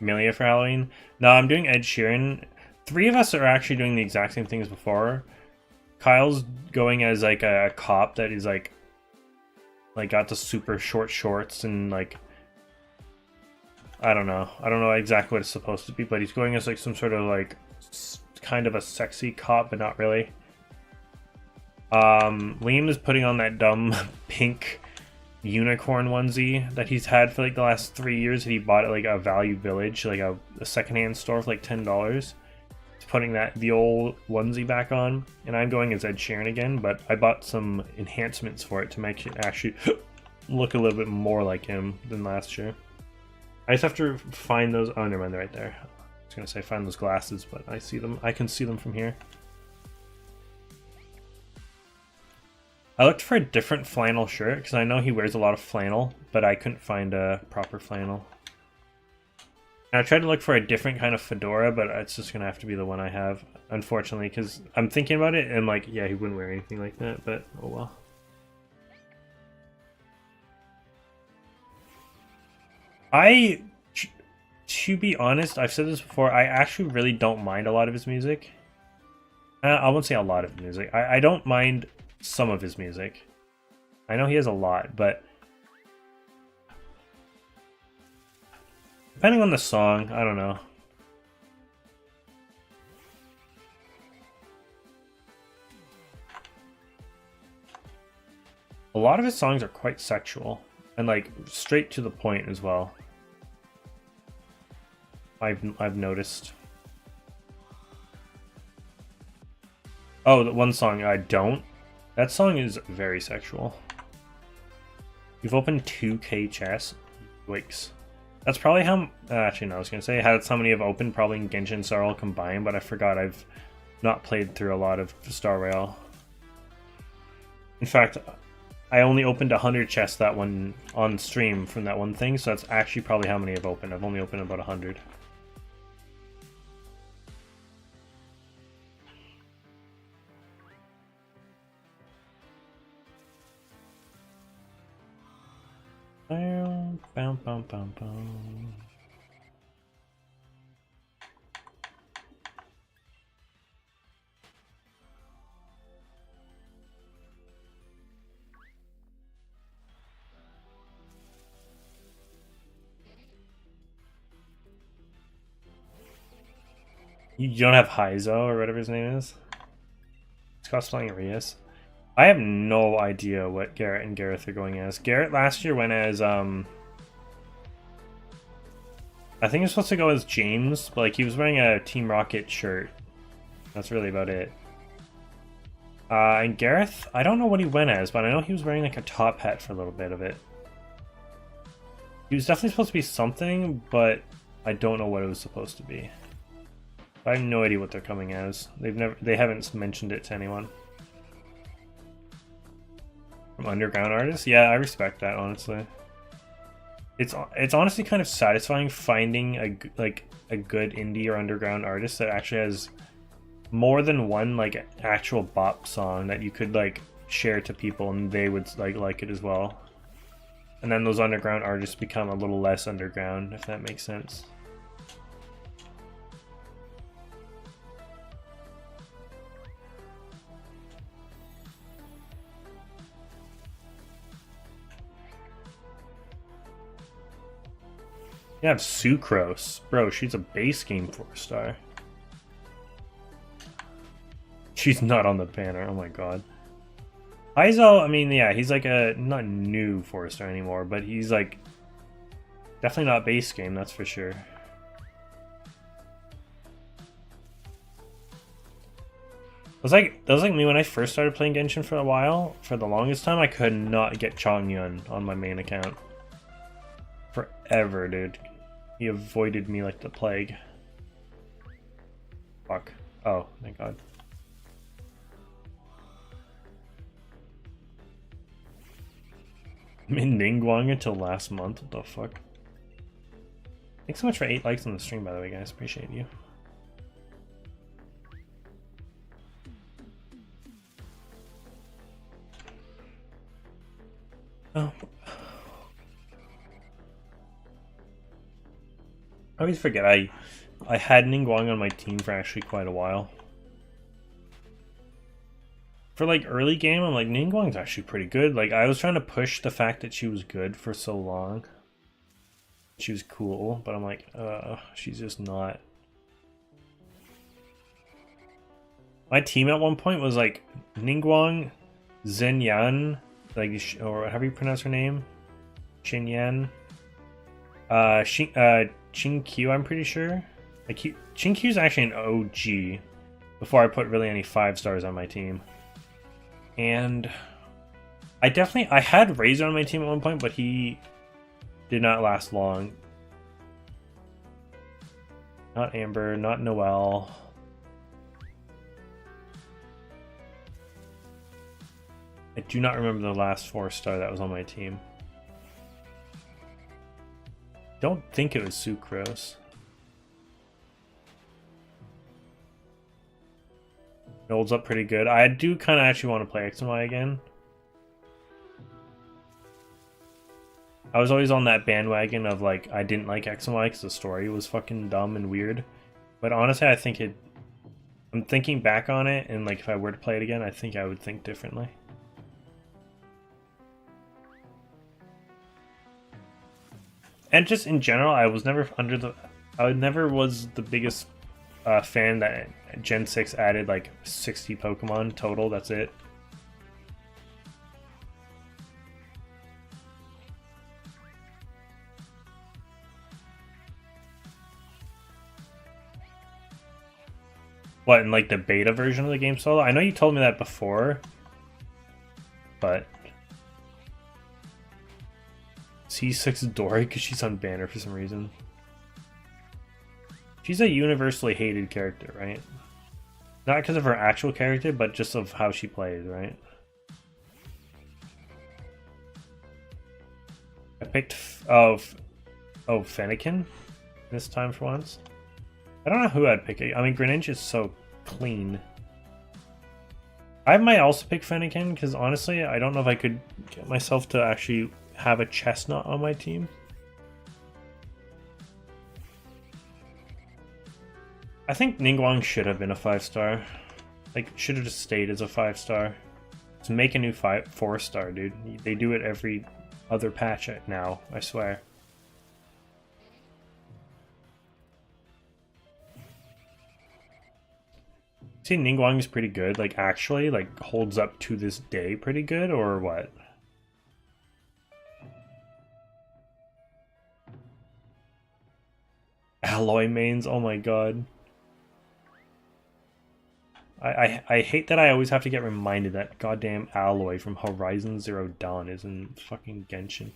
Amelia for Halloween? No, I'm doing Ed Sheeran. 3 of us are actually doing the exact same thing as before. Kyle's going as like a cop that is like got the super short shorts and like, I don't know exactly what it's supposed to be, but he's going as like some sort of like kind of a sexy cop, but not really. Liam is putting on that dumb pink unicorn onesie that he's had for like the last 3 years that he bought at like a Value Village, like a secondhand store for like $10. He's putting the old onesie back on, and I'm going as Ed Sheeran again, but I bought some enhancements for it to make it actually look a little bit more like him than last year. I just have to find those. Oh, never mind, they're right there. I was gonna say find those glasses, but I see them. I can see them from here. I looked for a different flannel shirt because I know he wears a lot of flannel, but I couldn't find a proper flannel. And I tried to look for a different kind of fedora, but it's just gonna have to be the one I have, unfortunately, because I'm thinking about it and I'm like, yeah, he wouldn't wear anything like that, but oh well. To be honest, I've said this before, I actually really don't mind a lot of his music. I won't say a lot of his music. I don't mind some of his music. I know he has a lot, but Depending on the song, I don't know. A lot of his songs are quite sexual and like straight to the point as well. I've noticed. Oh, the one song I don't. That song is very sexual. You've opened 2K chess. Yikes. That's probably how. Actually, no. I was gonna say that's how many I've opened. Probably in Genshin Star all combined, but I forgot I've not played through a lot of Star Rail. In fact, I only opened 100 chests that one on stream from that one thing, so that's actually probably how many I've opened. I've only opened about 100. Bum, bum, bum, bum. You don't have Heizo or whatever his name is? It's cosplaying Arias. I have no idea what Garrett and Gareth are going as. Garrett last year went as I think he was supposed to go as James, but like he was wearing a Team Rocket shirt. That's really about it. And Gareth, I don't know what he went as, but I know he was wearing like a top hat for a little bit of it. He was definitely supposed to be something, but I don't know what it was supposed to be. I have no idea what they're coming as. They haven't mentioned it to anyone. From underground artists? Yeah, I respect that, honestly. It's honestly kind of satisfying finding a good indie or underground artist that actually has more than one like actual bop song that you could like share to people and they would like it as well. And then those underground artists become a little less underground, if that makes sense. You have Sucrose. Bro, she's a base game 4-star. She's not on the banner, oh my god. Heizo, I mean, yeah, he's like a not new 4-star anymore, but he's like definitely not base game, that's for sure. That was like me when I first started playing Genshin for a while. For the longest time, I could not get Chongyun on my main account. Forever, dude. He avoided me like the plague. Fuck. Oh, thank god. I'm in Ningguang until last month. What the fuck? Thanks so much for 8 likes on the stream, by the way, guys. Appreciate you. Oh. I always forget I had Ningguang on my team for actually quite a while. For like early game, I'm like, Ningguang's actually pretty good. Like I was trying to push the fact that she was good for so long. She was cool, but I'm like, she's just not. My team at one point was like Ningguang, Xinyan, like or however you pronounce her name, Xinyan, Qinkyu, I'm pretty sure. Like Qinkyu's actually an OG before I put really any 5-stars on my team. And I had Razor on my team at one point, but he did not last long. Not Amber, not Noelle. I do not remember the last 4-star that was on my team. Don't think it was Sucrose. It holds up pretty good. I do kind of actually want to play X and Y again. I was always on that bandwagon of like, I didn't like X and Y because the story was fucking dumb and weird. But honestly, I think I'm thinking back on it, and like if I were to play it again, I think I would think differently. And just in general, I never was the biggest fan that Gen 6 added like 60 Pokemon total. That's it. What, in like the beta version of the game solo? I know you told me that before, but C6 Dory because she's on banner for some reason. She's a universally hated character, right? Not because of her actual character, but just of how she plays, right? I picked Fennekin this time for once. I don't know who I'd pick. I mean, Greninja is so clean. I might also pick Fennekin because honestly, I don't know if I could get myself to actually have a Chestnut on my team. I think Ningguang should have been a 5-star. Like, should have just stayed as a 5-star. Just make a new 4-star, dude. They do it every other patch now, I swear. See, Ningguang is pretty good. Like, actually, like, holds up to this day pretty good, or what? Alloy mains, oh my god. I hate that I always have to get reminded that goddamn Alloy from Horizon Zero Dawn is in fucking Genshin.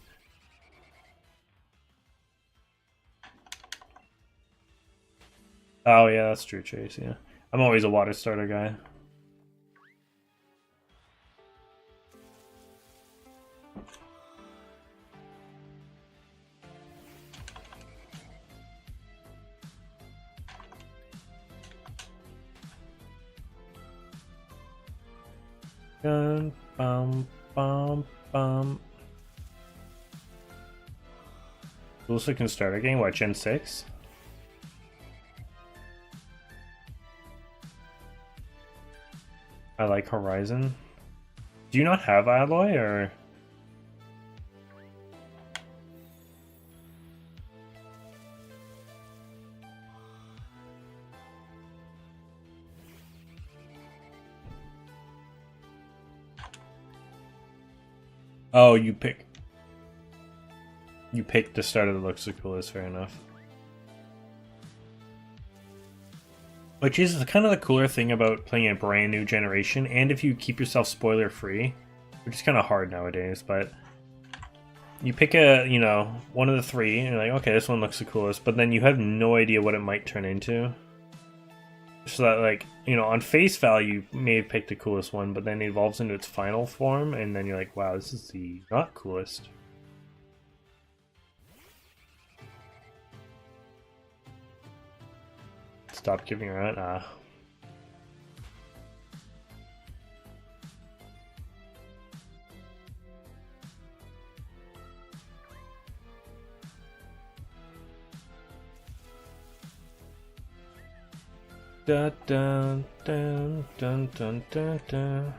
Oh yeah, that's true, Chase, yeah. I'm always a water starter guy. Dun, bum, bum, bum. Also can start a game, what, Gen 6? I like Horizon. Do you not have Alloy, or...? Oh, you picked the starter that looks the coolest, fair enough. Which is kind of the cooler thing about playing a brand new generation, and if you keep yourself spoiler free, which is kind of hard nowadays, but you pick a, you know, one of the three, and you're like, okay, this one looks the coolest, but then you have no idea what it might turn into. So that, like, you know, on face value, you may have picked the coolest one, but then it evolves into its final form, and then you're like, wow, this is the not coolest. Stop giving around. Ah. Dun dun dun dun dun dun dun.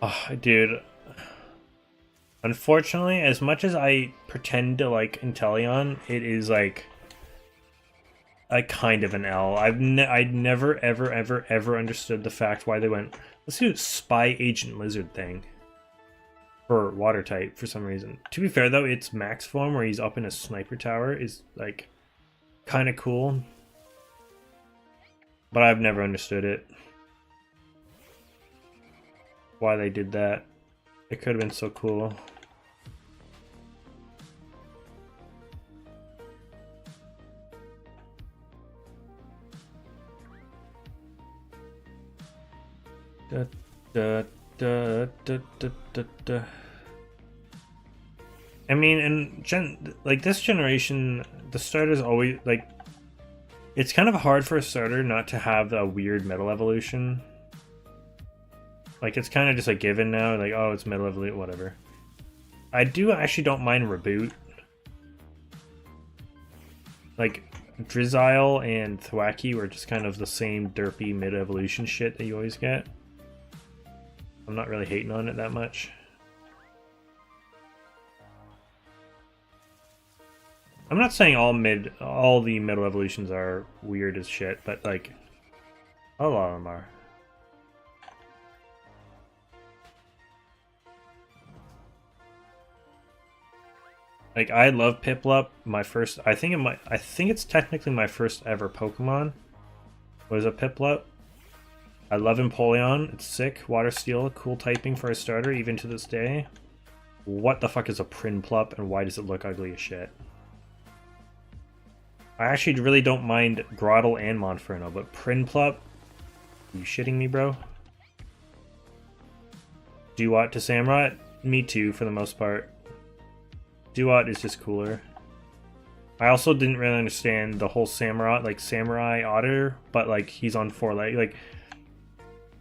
Oh, dude. Unfortunately, as much as I pretend to like Inteleon, it is like a kind of an L. I'd never ever understood the fact why they went, let's do Spy Agent Lizard thing for water type for some reason. To be fair though, its max form where he's up in a sniper tower is like kind of cool, but I've never understood it. Why they did that. It could have been so cool. Da, da, da, da, da, da, da. I mean, and like this generation, the starters always like. It's kind of hard for a starter not to have a weird metal evolution. Like, it's kind of just a given now, like, oh, it's metal evolution, whatever. I actually don't mind Reboot. Like, Drizzile and Thwackey were just kind of the same derpy mid-evolution shit that you always get. I'm not really hating on it that much. I'm not saying all the middle evolutions are weird as shit, but like a lot of them are. Like I love Piplup. My first, I think it's technically my first ever Pokemon was a Piplup. I love Empoleon. It's sick. Water Steel, cool typing for a starter, even to this day. What the fuck is a Prinplup, and why does it look ugly as shit? I actually really don't mind Grotle and Monferno, but Prinplup? Are you shitting me, bro? Duat to Samurott? Me too, for the most part. Duat is just cooler. I also didn't really understand the whole Samurott, like Samurai Otter, but like he's on 4 legs. Like,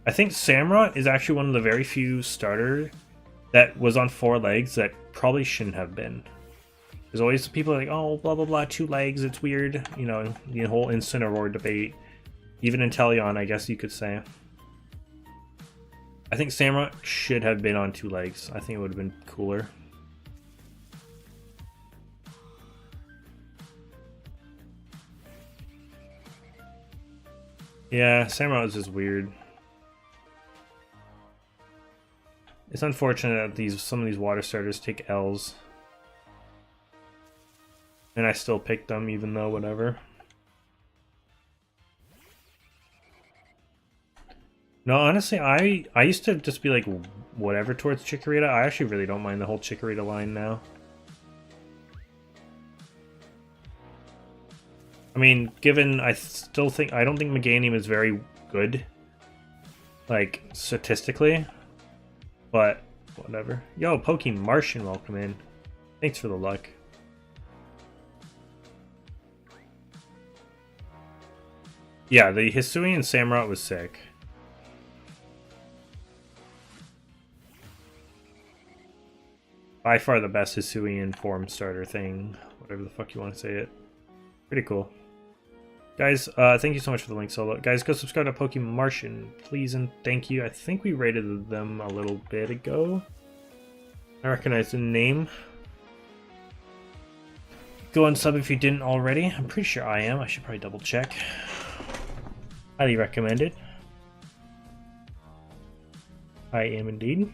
I think Samurott is actually one of the very few starter that was on 4 legs that probably shouldn't have been. There's always people like, oh, blah blah blah, 2 legs, it's weird. You know, the whole Incineroar debate. Even Inteleon, I guess you could say. I think Samurott should have been on 2 legs. I think it would have been cooler. Yeah, Samurott is just weird. It's unfortunate that some of these water starters take L's. And I still picked them, even though whatever. No, honestly, I used to just be like, whatever towards Chikorita. I actually really don't mind the whole Chikorita line now. I mean, given I don't think Meganium is very good, like, statistically. But, whatever. Yo, Pokey Martian, welcome in. Thanks for the luck. Yeah, the Hisuian Samurott was sick. By far the best Hisuian form starter thing. Whatever the fuck you want to say it. Pretty cool. Guys, thank you so much for the link, Solo. Guys, go subscribe to Pokemon Martian, please and thank you. I think we rated them a little bit ago. I recognize the name. Go and sub if you didn't already. I'm pretty sure I am. I should probably double check. Highly recommended. I am indeed.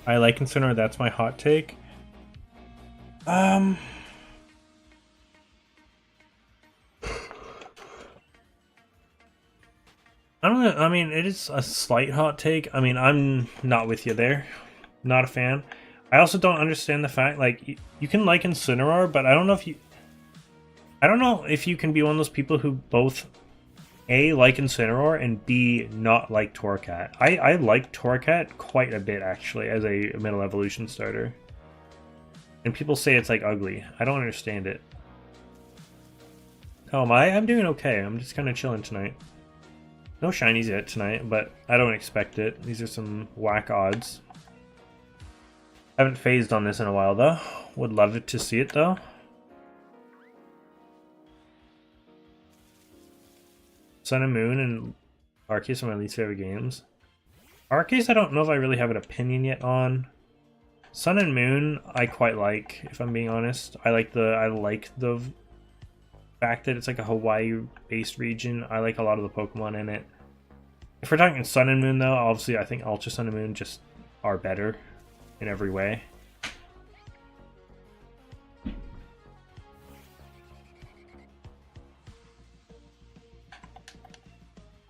I like Incineroar, that's my hot take. I don't know, I mean, it is a slight hot take. I mean, I'm not with you there. Not a fan. I also don't understand the fact, like, you can like Incineroar, but I don't know if you can be one of those people who both A, like Incineroar, and B, not like Torracat. I like Torracat quite a bit, actually, as a middle evolution starter. And people say it's, like, ugly. I don't understand it. Oh, I'm doing okay. I'm just kind of chilling tonight. No shinies yet tonight, but I don't expect it. These are some whack odds. Haven't phased on this in a while, though. Would love it to see it, though. Sun and Moon and Arceus are my least favorite games. Arceus, I don't know if I really have an opinion yet on. Sun and Moon, I quite like, if I'm being honest. I like the fact that it's like a Hawaii-based region. I like a lot of the Pokemon in it. If we're talking Sun and Moon, though, obviously I think Ultra Sun and Moon just are better in every way.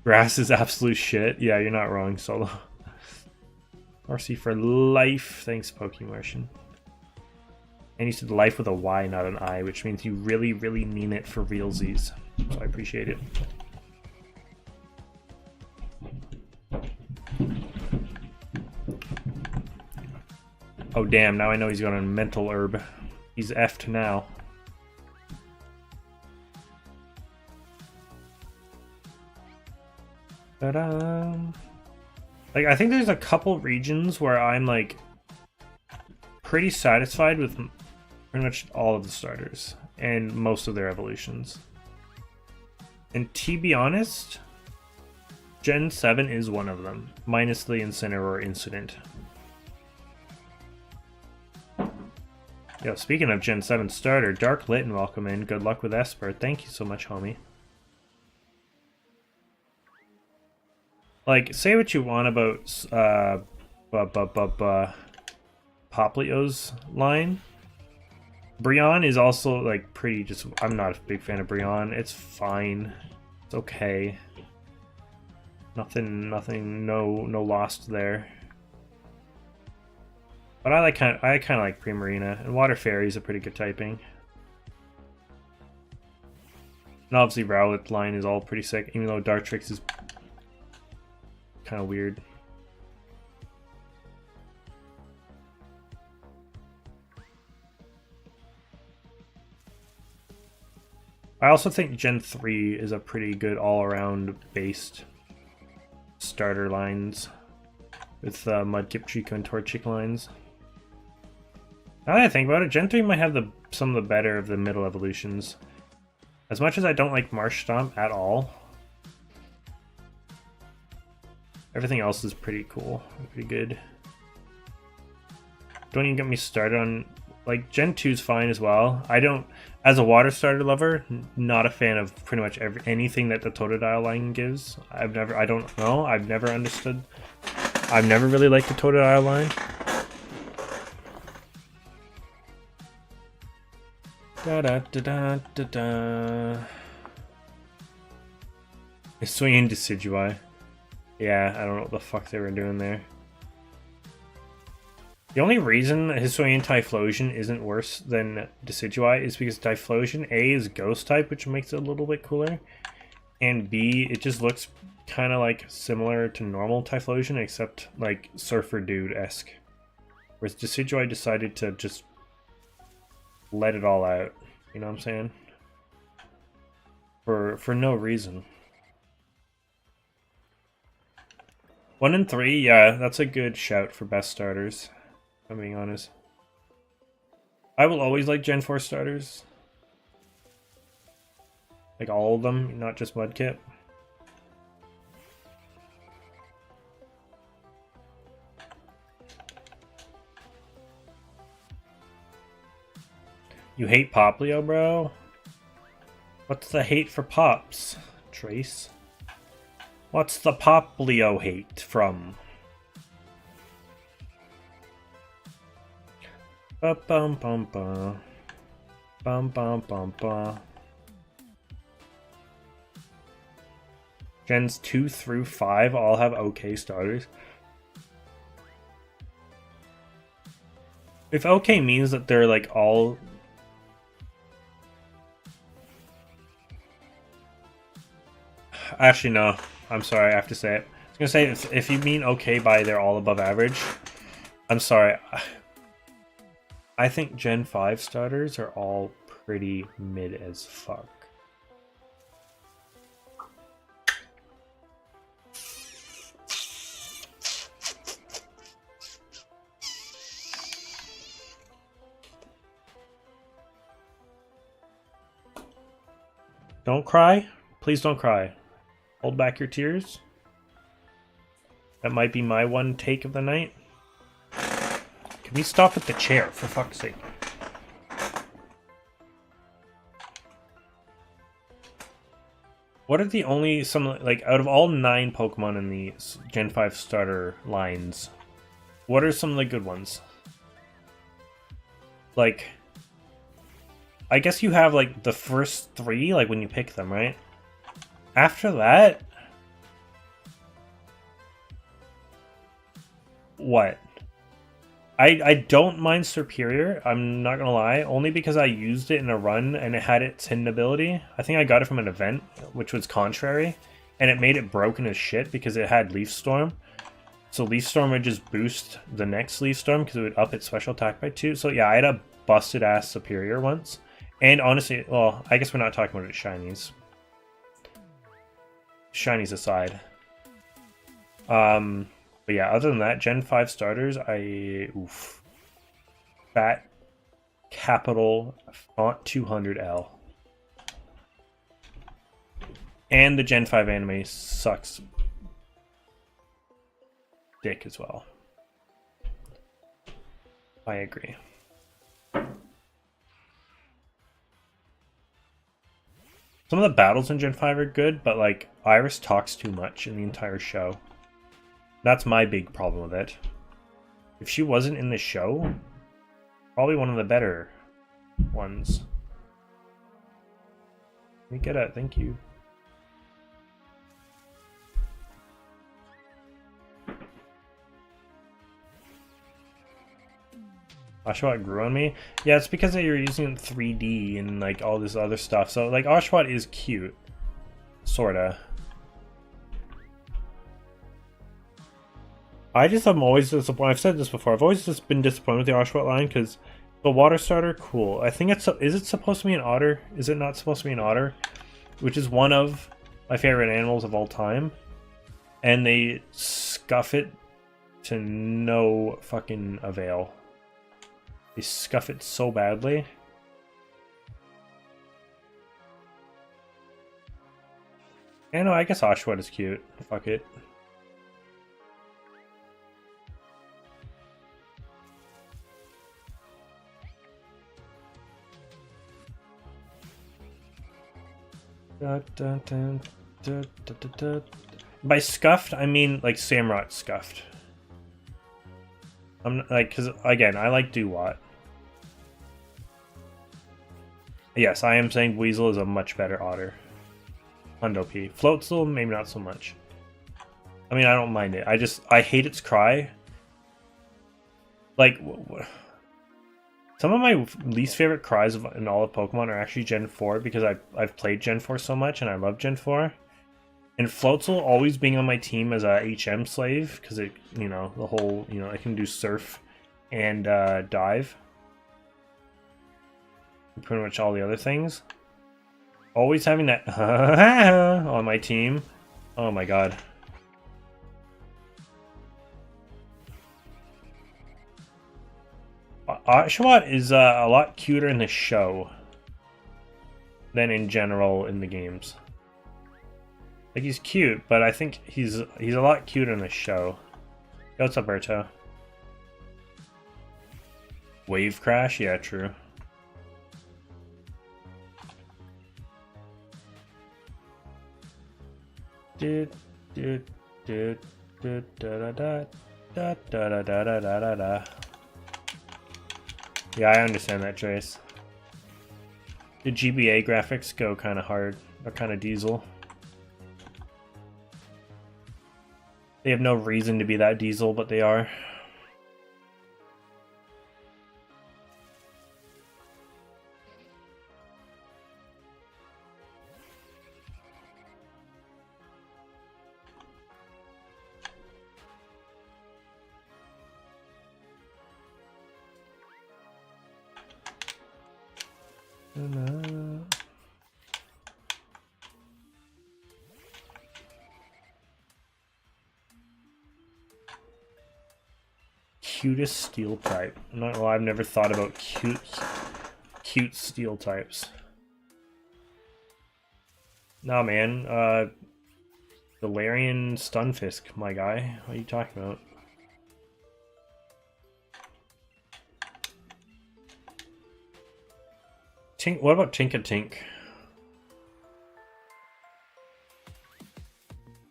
Grass is absolute shit. Yeah, you're not wrong, Solo. RC for life. Thanks, Pokemartian. And you said life with a Y, not an I, which means you really, really mean it for realsies. So I appreciate it. Oh damn, now I know he's got a mental herb. He's effed now. Ta-da! Like, I think there's a couple regions where I'm like pretty satisfied with pretty much all of the starters and most of their evolutions. And to be honest, Gen 7 is one of them, minus the Incineroar incident. Yo, speaking of Gen 7 starter, Dark Lit and welcome in. Good luck with Espurr. Thank you so much, homie. Like, say what you want about Poplio's line. Breon is also like pretty just. I'm not a big fan of Breon. It's fine. It's okay. Nothing. No lost there. But I kind of like Primarina, and Water Fairy is a pretty good typing. And obviously Rowlet line is all pretty sick, even though Dartrix is kind of weird. I also think Gen 3 is a pretty good all-around based starter lines with Mudkip, Chico, and Torchic lines. Now that I think about it, Gen 3 might have some of the better of the middle evolutions. As much as I don't like Marsh Stomp at all, everything else is pretty cool, pretty good. Don't even get me started on, like, Gen 2 is fine as well. I don't, as a water starter lover, not a fan of pretty much anything that the Totodile line gives. I've never understood. I've never really liked the Totodile line. Da da da da da da. It's swinging Decidueye. Yeah, I don't know what the fuck they were doing there. The only reason Hisuian Typhlosion isn't worse than Decidueye is because Typhlosion, A, is Ghost type, which makes it a little bit cooler, and B, it just looks kind of like similar to normal Typhlosion, except like Surfer Dude-esque. Whereas Decidueye decided to just let it all out, you know what I'm saying? For no reason. 1 and 3, yeah, that's a good shout for best starters, if I'm being honest. I will always like Gen 4 starters. Like all of them, not just Mudkip. You hate Poplio, bro? What's the hate for Pops, Trace? What's the Poplio hate from? Ba bum bum ba. Bum bum bum ba. Gens 2 through 5 all have okay starters. If okay means that they're like all... Actually, no. I'm sorry, I have to say it. I was gonna say, if you mean okay by they're all above average, I'm sorry. I think Gen 5 starters are all pretty mid as fuck. Don't cry. Please don't cry. Hold back your tears. That might be my one take of the night. Can we stop at the chair, for fuck's sake? What are the only, like, out of all 9 Pokemon in the Gen 5 starter lines, what are some of the good ones? Like, I guess you have, like, the first 3, like, when you pick them, right? After that, what? I don't mind Superior, I'm not gonna lie, only because I used it in a run and it had its hidden ability. I think I got it from an event, which was Contrary, and it made it broken as shit because it had Leaf Storm. So Leaf Storm would just boost the next Leaf Storm because it would up its special attack by 2. So yeah, I had a busted ass Superior once. And honestly, well, I guess we're not talking about it shinies. Shinies aside. But yeah, other than that, Gen 5 starters, Fat Capital Font 200L. And the Gen 5 anime sucks dick as well. I agree. Some of the battles in Gen 5 are good, but like Iris talks too much in the entire show. That's my big problem with it. If she wasn't in the show, probably one of the better ones. Let me get it, thank you. Oshawott grew on me. Yeah, it's because you're using 3D and like all this other stuff. So like Oshawott is cute, sorta. I'm always disappointed. I've said this before. I've always just been disappointed with the Oshawott line because the water starter, cool. I think is it supposed to be an otter? Is it not supposed to be an otter? Which is one of my favorite animals of all time, and they scuff it to no fucking avail. They scuff it so badly. Yeah, no, I guess Oshawott is cute. Fuck it. By scuffed, I mean like Samurott scuffed. I'm like, because again, I like Dewott. Yes, I am saying Weasel is a much better otter. Hundo P. Floatzel, maybe not so much. I mean, I don't mind it. I hate its cry. Like, some of my least favorite cries in all of Pokemon are actually Gen 4 because I've played Gen 4 so much and I love Gen 4. And Floatzel always being on my team as a HM slave because it, you know, the whole, you know, I can do surf and dive. Pretty much all the other things. Always having that on my team. Oh my god. Oshawott is a lot cuter in the show than in general in the games. Like, he's cute, but I think he's a lot cuter in the show. Yo, what's up, Berto? Wave crash? Yeah, true. Yeah, I understand that, Trace. The GBA graphics go kind of hard, or kind of diesel. They have no reason to be that diesel, but they are. Cutest steel type. Well, I've never thought about cute steel types. Nah, man. Galarian Stunfisk, my guy. What are you talking about? What about Tinkatink?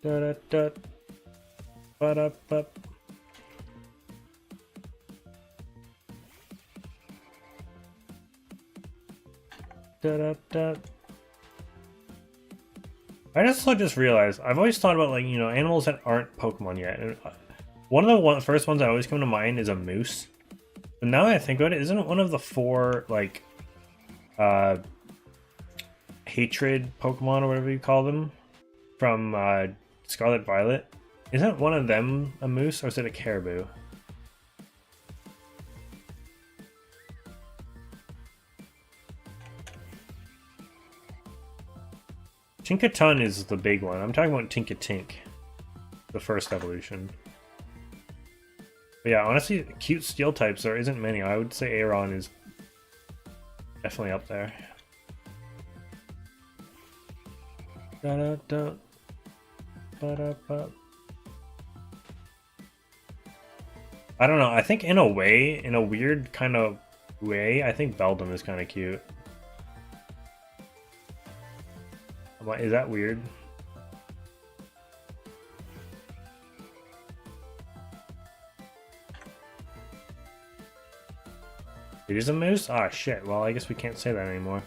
Da da da. Ba da ba. Da da da. I just realized I've always thought about, like, you know, animals that aren't Pokemon yet. And one of the first ones that always come to mind is a moose. But now that I think about it, isn't it one of the 4 like hatred Pokemon or whatever you call them from Scarlet Violet? Isn't one of them a moose, or is it a caribou? Tinkatun is the big one. I'm talking about Tinkatink. the first evolution. But yeah, honestly, cute steel types, there isn't many. I would say Aeron is definitely up there. Da-da-da. Ba-da-ba. I don't know, I think in a way, in a weird kind of way, I think Beldum is kind of cute. Is that weird? It is a moose? Ah, shit. Well, I guess we can't say that anymore.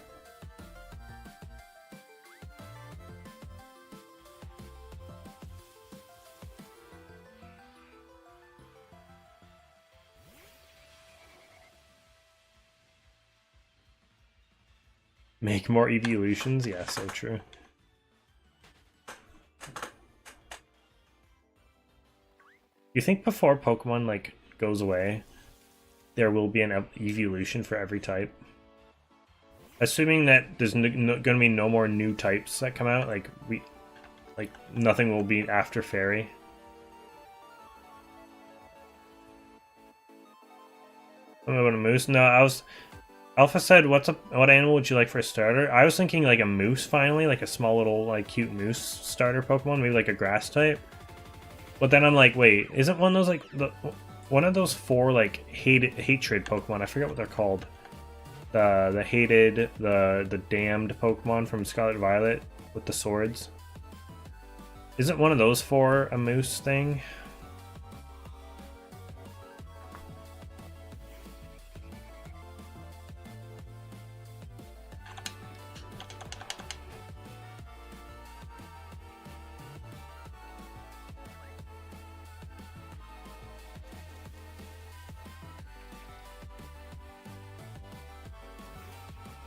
Make more evolutions? Yeah, so true. You think before Pokemon, like, goes away, there will be an evolution for every type? Assuming that there's gonna be no more new types that come out, like, nothing will be after Fairy. What about a moose? No, Alpha said, what animal would you like for a starter? I was thinking like a moose finally, like a small little like cute moose starter Pokemon, maybe like a grass type. But then I'm like, wait, isn't one of those like one of those 4 like hatred Pokemon? I forget what they're called. The hated, the damned Pokemon from Scarlet Violet with the swords. Isn't one of those 4 a moose thing?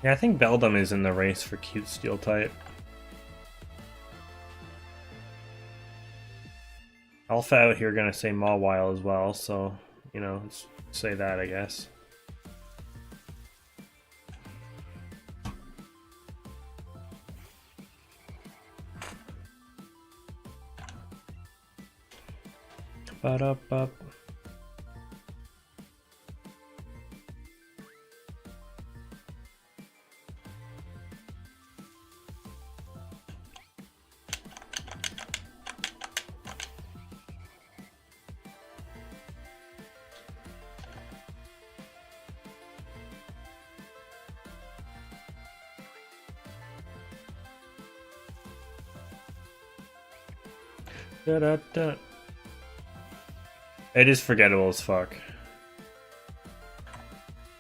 Yeah, I think Beldum is in the race for cute steel type. Alpha out here gonna say Mawile as well, so, you know, let's say that, I guess. Ba-da-ba. Da-da-da. It is forgettable as fuck.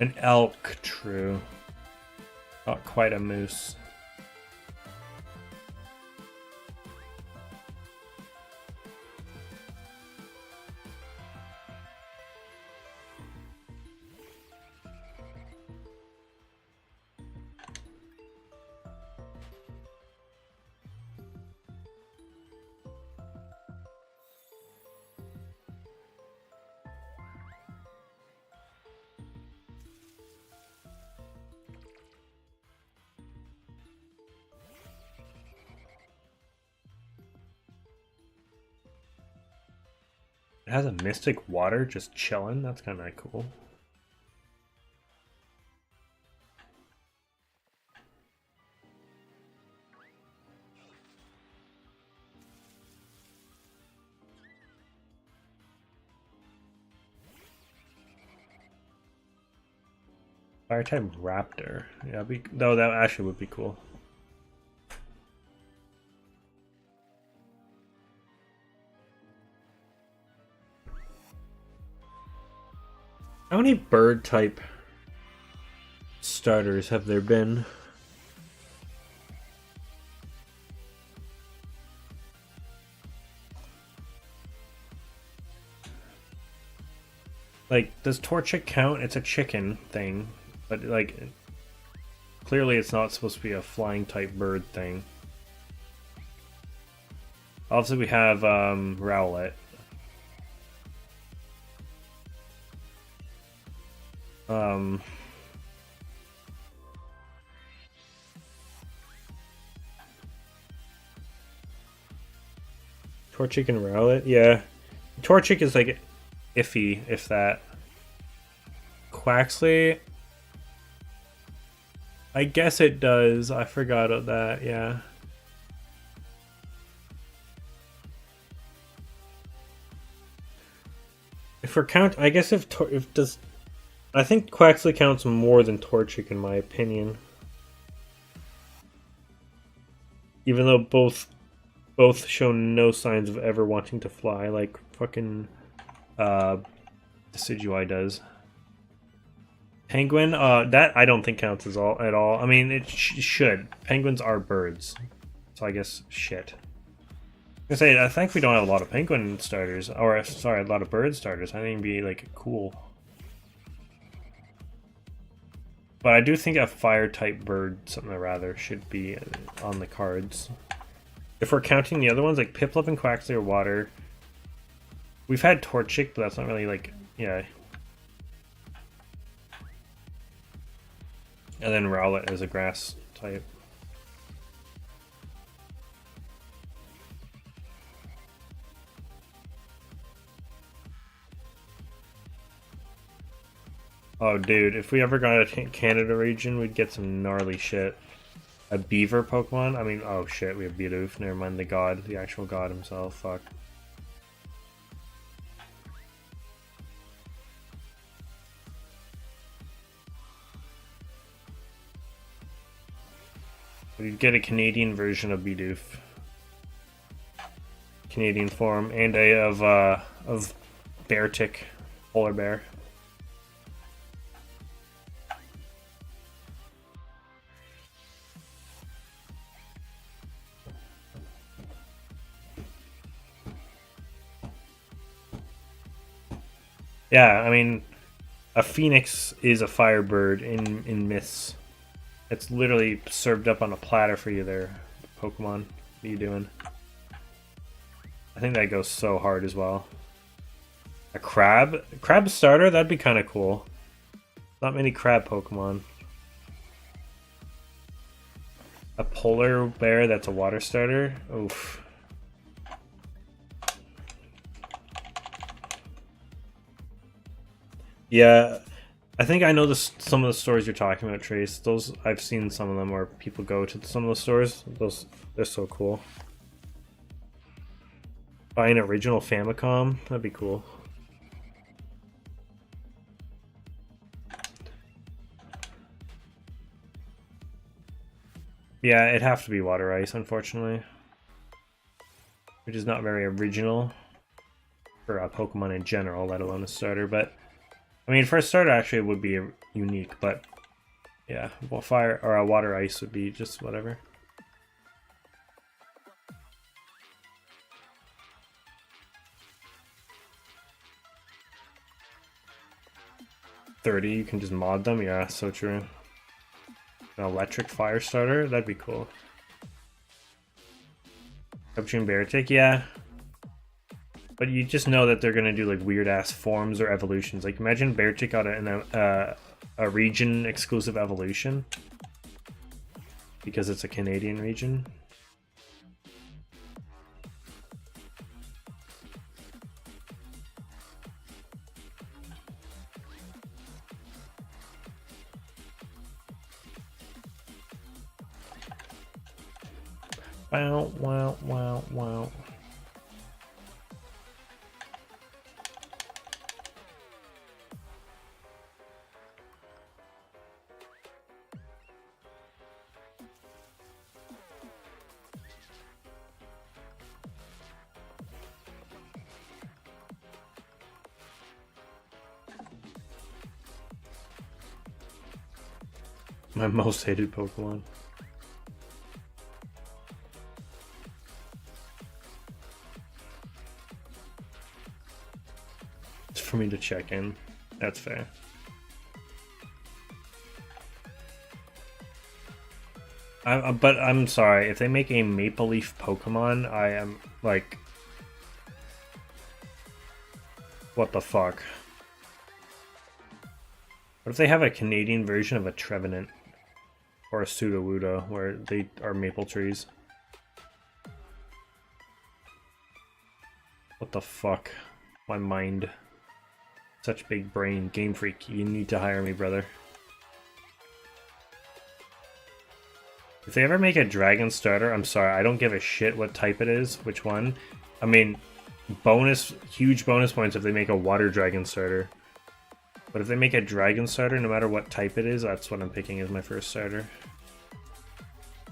An elk, true. Not quite a moose. It has a mystic water just chilling. That's kind of cool. Fire type raptor. Yeah, though that actually would be cool. How many bird type starters have there been? Like, does Torchic count? It's a chicken thing, but like, clearly it's not supposed to be a flying type bird thing. Obviously we have Rowlet. Torchic and Rowlet? Yeah. Torchic is like iffy, if that. Quaxley, I guess it does. I forgot of that, yeah. If we're I guess if does, I think Quaxley counts more than Torchic in my opinion. Even though both show no signs of ever wanting to fly, like fucking Decidueye does. Penguin, that I don't think counts at all. I mean, it should. Penguins are birds, so I guess shit. I think we don't have a lot of penguin starters, or sorry, a lot of bird starters. I think it'd be like cool. But I do think a fire type bird, something or rather, should be on the cards. If we're counting the other ones, like Piplup and Quaxley are water. We've had Torchic, but that's not really like, yeah. And then Rowlet as a grass type. Oh, dude, if we ever got a Canada region, we'd get some gnarly shit. A beaver Pokemon? I mean, oh shit, we have Bidoof. Never mind the god, the actual god himself. Fuck. We'd get a Canadian version of Bidoof. Canadian form, and of Beartic, polar bear. Yeah, I mean, a phoenix is a firebird in myths. It's literally served up on a platter for you there, Pokemon. What are you doing? I think that goes so hard as well. A crab? A crab starter? That'd be kind of cool. Not many crab Pokemon. A polar bear that's a water starter? Oof. Yeah, I think I know some of the stores you're talking about, Trace. Those, I've seen some of them where people go to some of the stores. They're so cool. Buy an original Famicom, that'd be cool. Yeah, it'd have to be Water Ice, unfortunately. Which is not very original for a Pokemon in general, let alone a starter, but I mean, for a starter, actually, it would be unique, but yeah, well, fire or a water ice would be just whatever. $30, you can just mod them. Yeah, so true. An electric fire starter, that'd be cool. Upstream Beartic, yeah. But you just know that they're gonna do like weird ass forms or evolutions. Like imagine Beartic got a region exclusive evolution because it's a Canadian region. Wow, wow, wow, wow. My most hated Pokemon. It's for me to check in. That's fair. But I'm sorry, if they make a Maple Leaf Pokemon, I am like, what the fuck? What if they have a Canadian version of a Trevenant? Or a Sudowoodo, where they are maple trees. What the fuck? My mind. Such big brain. Game Freak, you need to hire me, brother. If they ever make a dragon starter, I'm sorry, I don't give a shit what type it is, which one. I mean, huge bonus points if they make a water dragon starter. But if they make a dragon starter, no matter what type it is, that's what I'm picking as my first starter.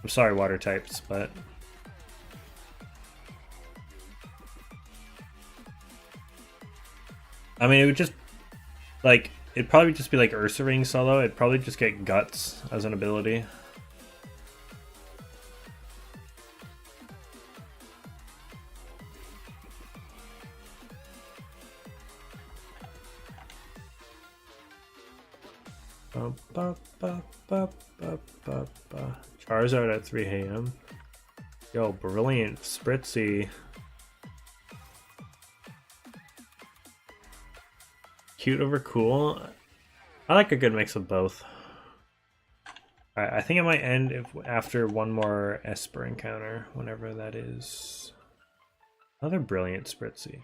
I'm sorry, water types, but... I mean, it would just... like, it'd probably just be like Ursaring solo. It'd probably just get Guts as an ability. Charizard at 3 AM. Yo, brilliant, Spritzy. Cute over cool. I like a good mix of both. Alright, I think it might end after one more Espurr encounter, whenever that is. Another brilliant Spritzy.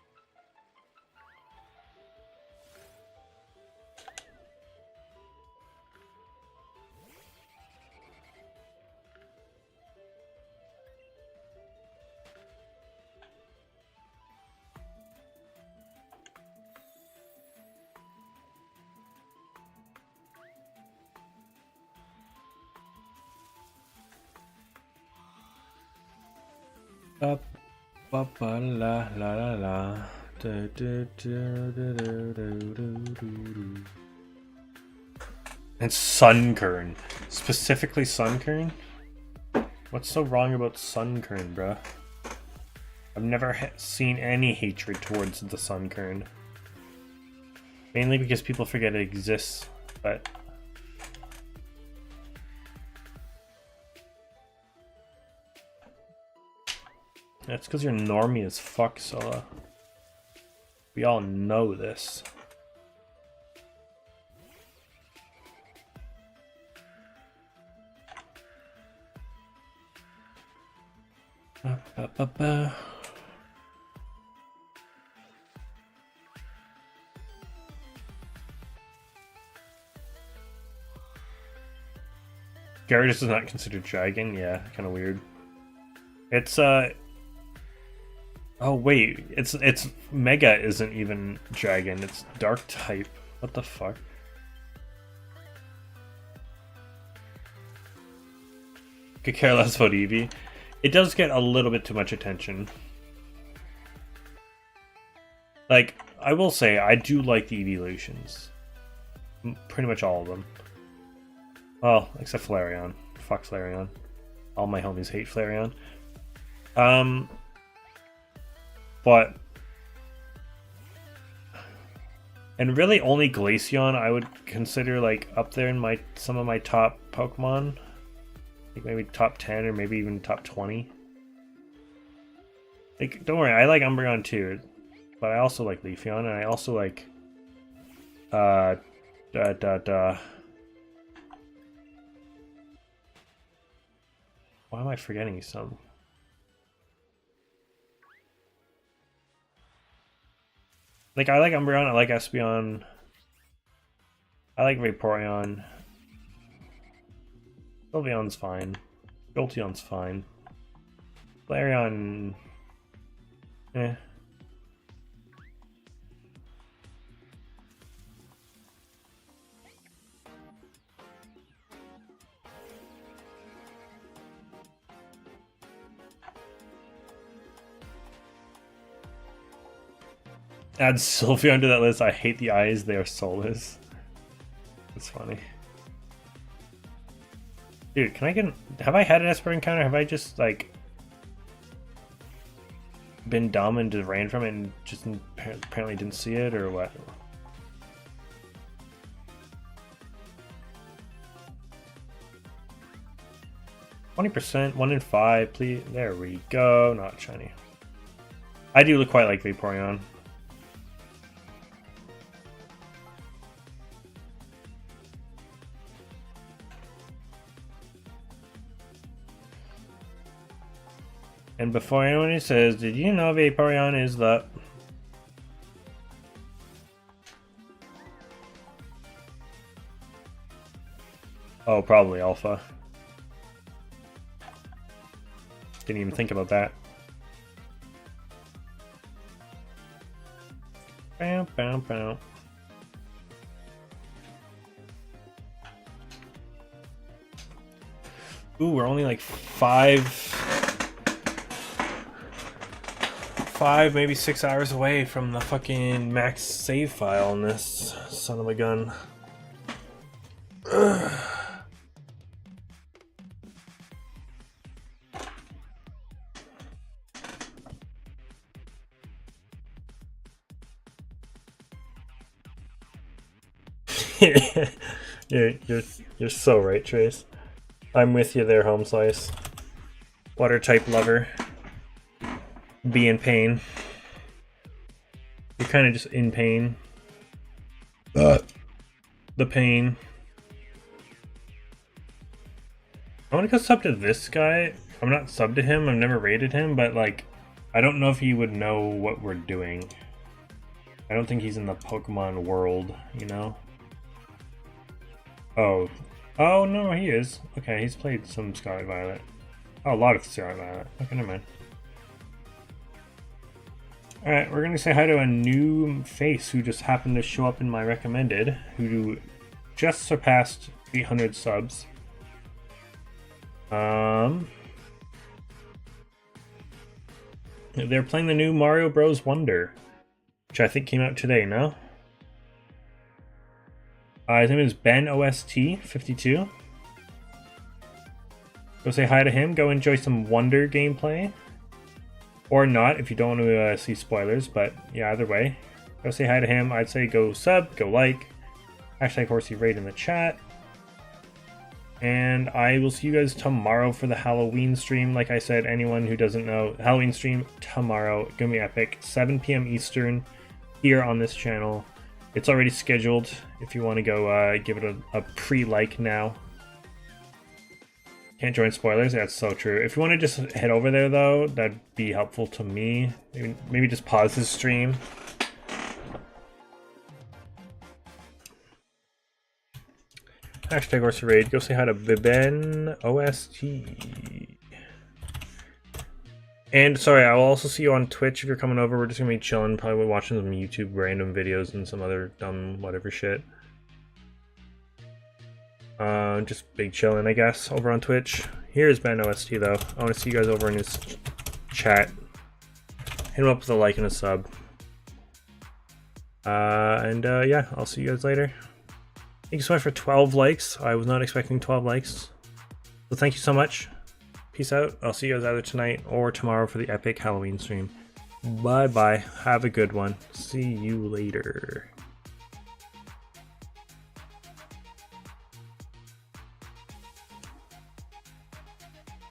La la la la. And Sunkern. Specifically Sunkern? What's so wrong about Sunkern, bruh? I've never seen any hatred towards the Sunkern. Mainly because people forget it exists, but... That's because you're normie as fuck, Sola. We all know this. Gyarados is not considered dragon? Yeah, kind of weird. It's oh wait, it's Mega isn't even dragon, it's dark type. What the fuck? Could care less about Eevee. It does get a little bit too much attention. Like, I will say, I do like the evolutions. Pretty much all of them. Well, except Flareon. Fuck Flareon. All my homies hate Flareon. But... And really only Glaceon I would consider like up there in some of my top Pokemon. Like maybe top 10 or maybe even top 20. Like, don't worry, I like Umbreon too. But I also like Leafeon and I also like... Why am I forgetting some? Like, I like Umbreon, I like Espeon. I like Vaporeon. Sylveon's fine. Jolteon's fine. Flareon... eh. Add Sylveon to that list. I hate the eyes, they are soulless. That's funny. Dude, can I get... Have I had an Espurr encounter? Have I just, like... been dumb and just ran from it and just apparently didn't see it, or what? %, 1 in 5, please. There we go. Not shiny. I do quite like Vaporeon. And before anyone says, did you know Vaporeon is the Oh, probably alpha. Didn't even think about that. Bow, bow, bow. Ooh, we're only like five, maybe 6 hours away from the fucking max save file on this son of a gun. You're so right, Trace. I'm with you there, Home Slice. Water type lover. Be in pain. You're kind of just in pain. The pain. I want to go sub to this guy. I'm not sub to him. I've never rated him, but like, I don't know if he would know what we're doing. I don't think he's in the Pokemon world, you know? Oh. Oh, no, he is. Okay, he's played some Scarlet Violet. Oh, a lot of Scarlet Violet. Okay, never mind. Alright, we're going to say hi to a new face who just happened to show up in my recommended, who just surpassed 800 subs. They're playing the new Mario Bros. Wonder, which I think came out today, no? His name is BenOST52. Go say hi to him. Go enjoy some Wonder gameplay. Or not, if you don't want to see spoilers. But yeah, either way. Go say hi to him. I'd say go sub, go like. Hashtag HorseaRaid in the chat. And I will see you guys tomorrow for the Halloween stream. Like I said, anyone who doesn't know, Halloween stream tomorrow. Gonna be epic. 7 p.m. Eastern here on this channel. It's already scheduled if you want to go give it a pre-like now. Can't join spoilers, that's so true. If you want to just head over there though, that'd be helpful to me. Maybe just pause this stream. Hashtag HorseaRaid, go say hi to VIBING OST. And sorry, I will also see you on Twitch if you're coming over. We're just gonna be chilling, probably watching some YouTube random videos and some other dumb whatever shit. Just big chilling, I guess, over on Twitch. Here's BenOST though. I want to see you guys over in his chat. Hit him up with a like and a sub. Yeah, I'll see you guys later. Thank you so much for 12 likes. I was not expecting 12 likes. So thank you so much. Peace out. I'll see you guys either tonight or tomorrow for the epic Halloween stream. Bye bye. Have a good one. See you later.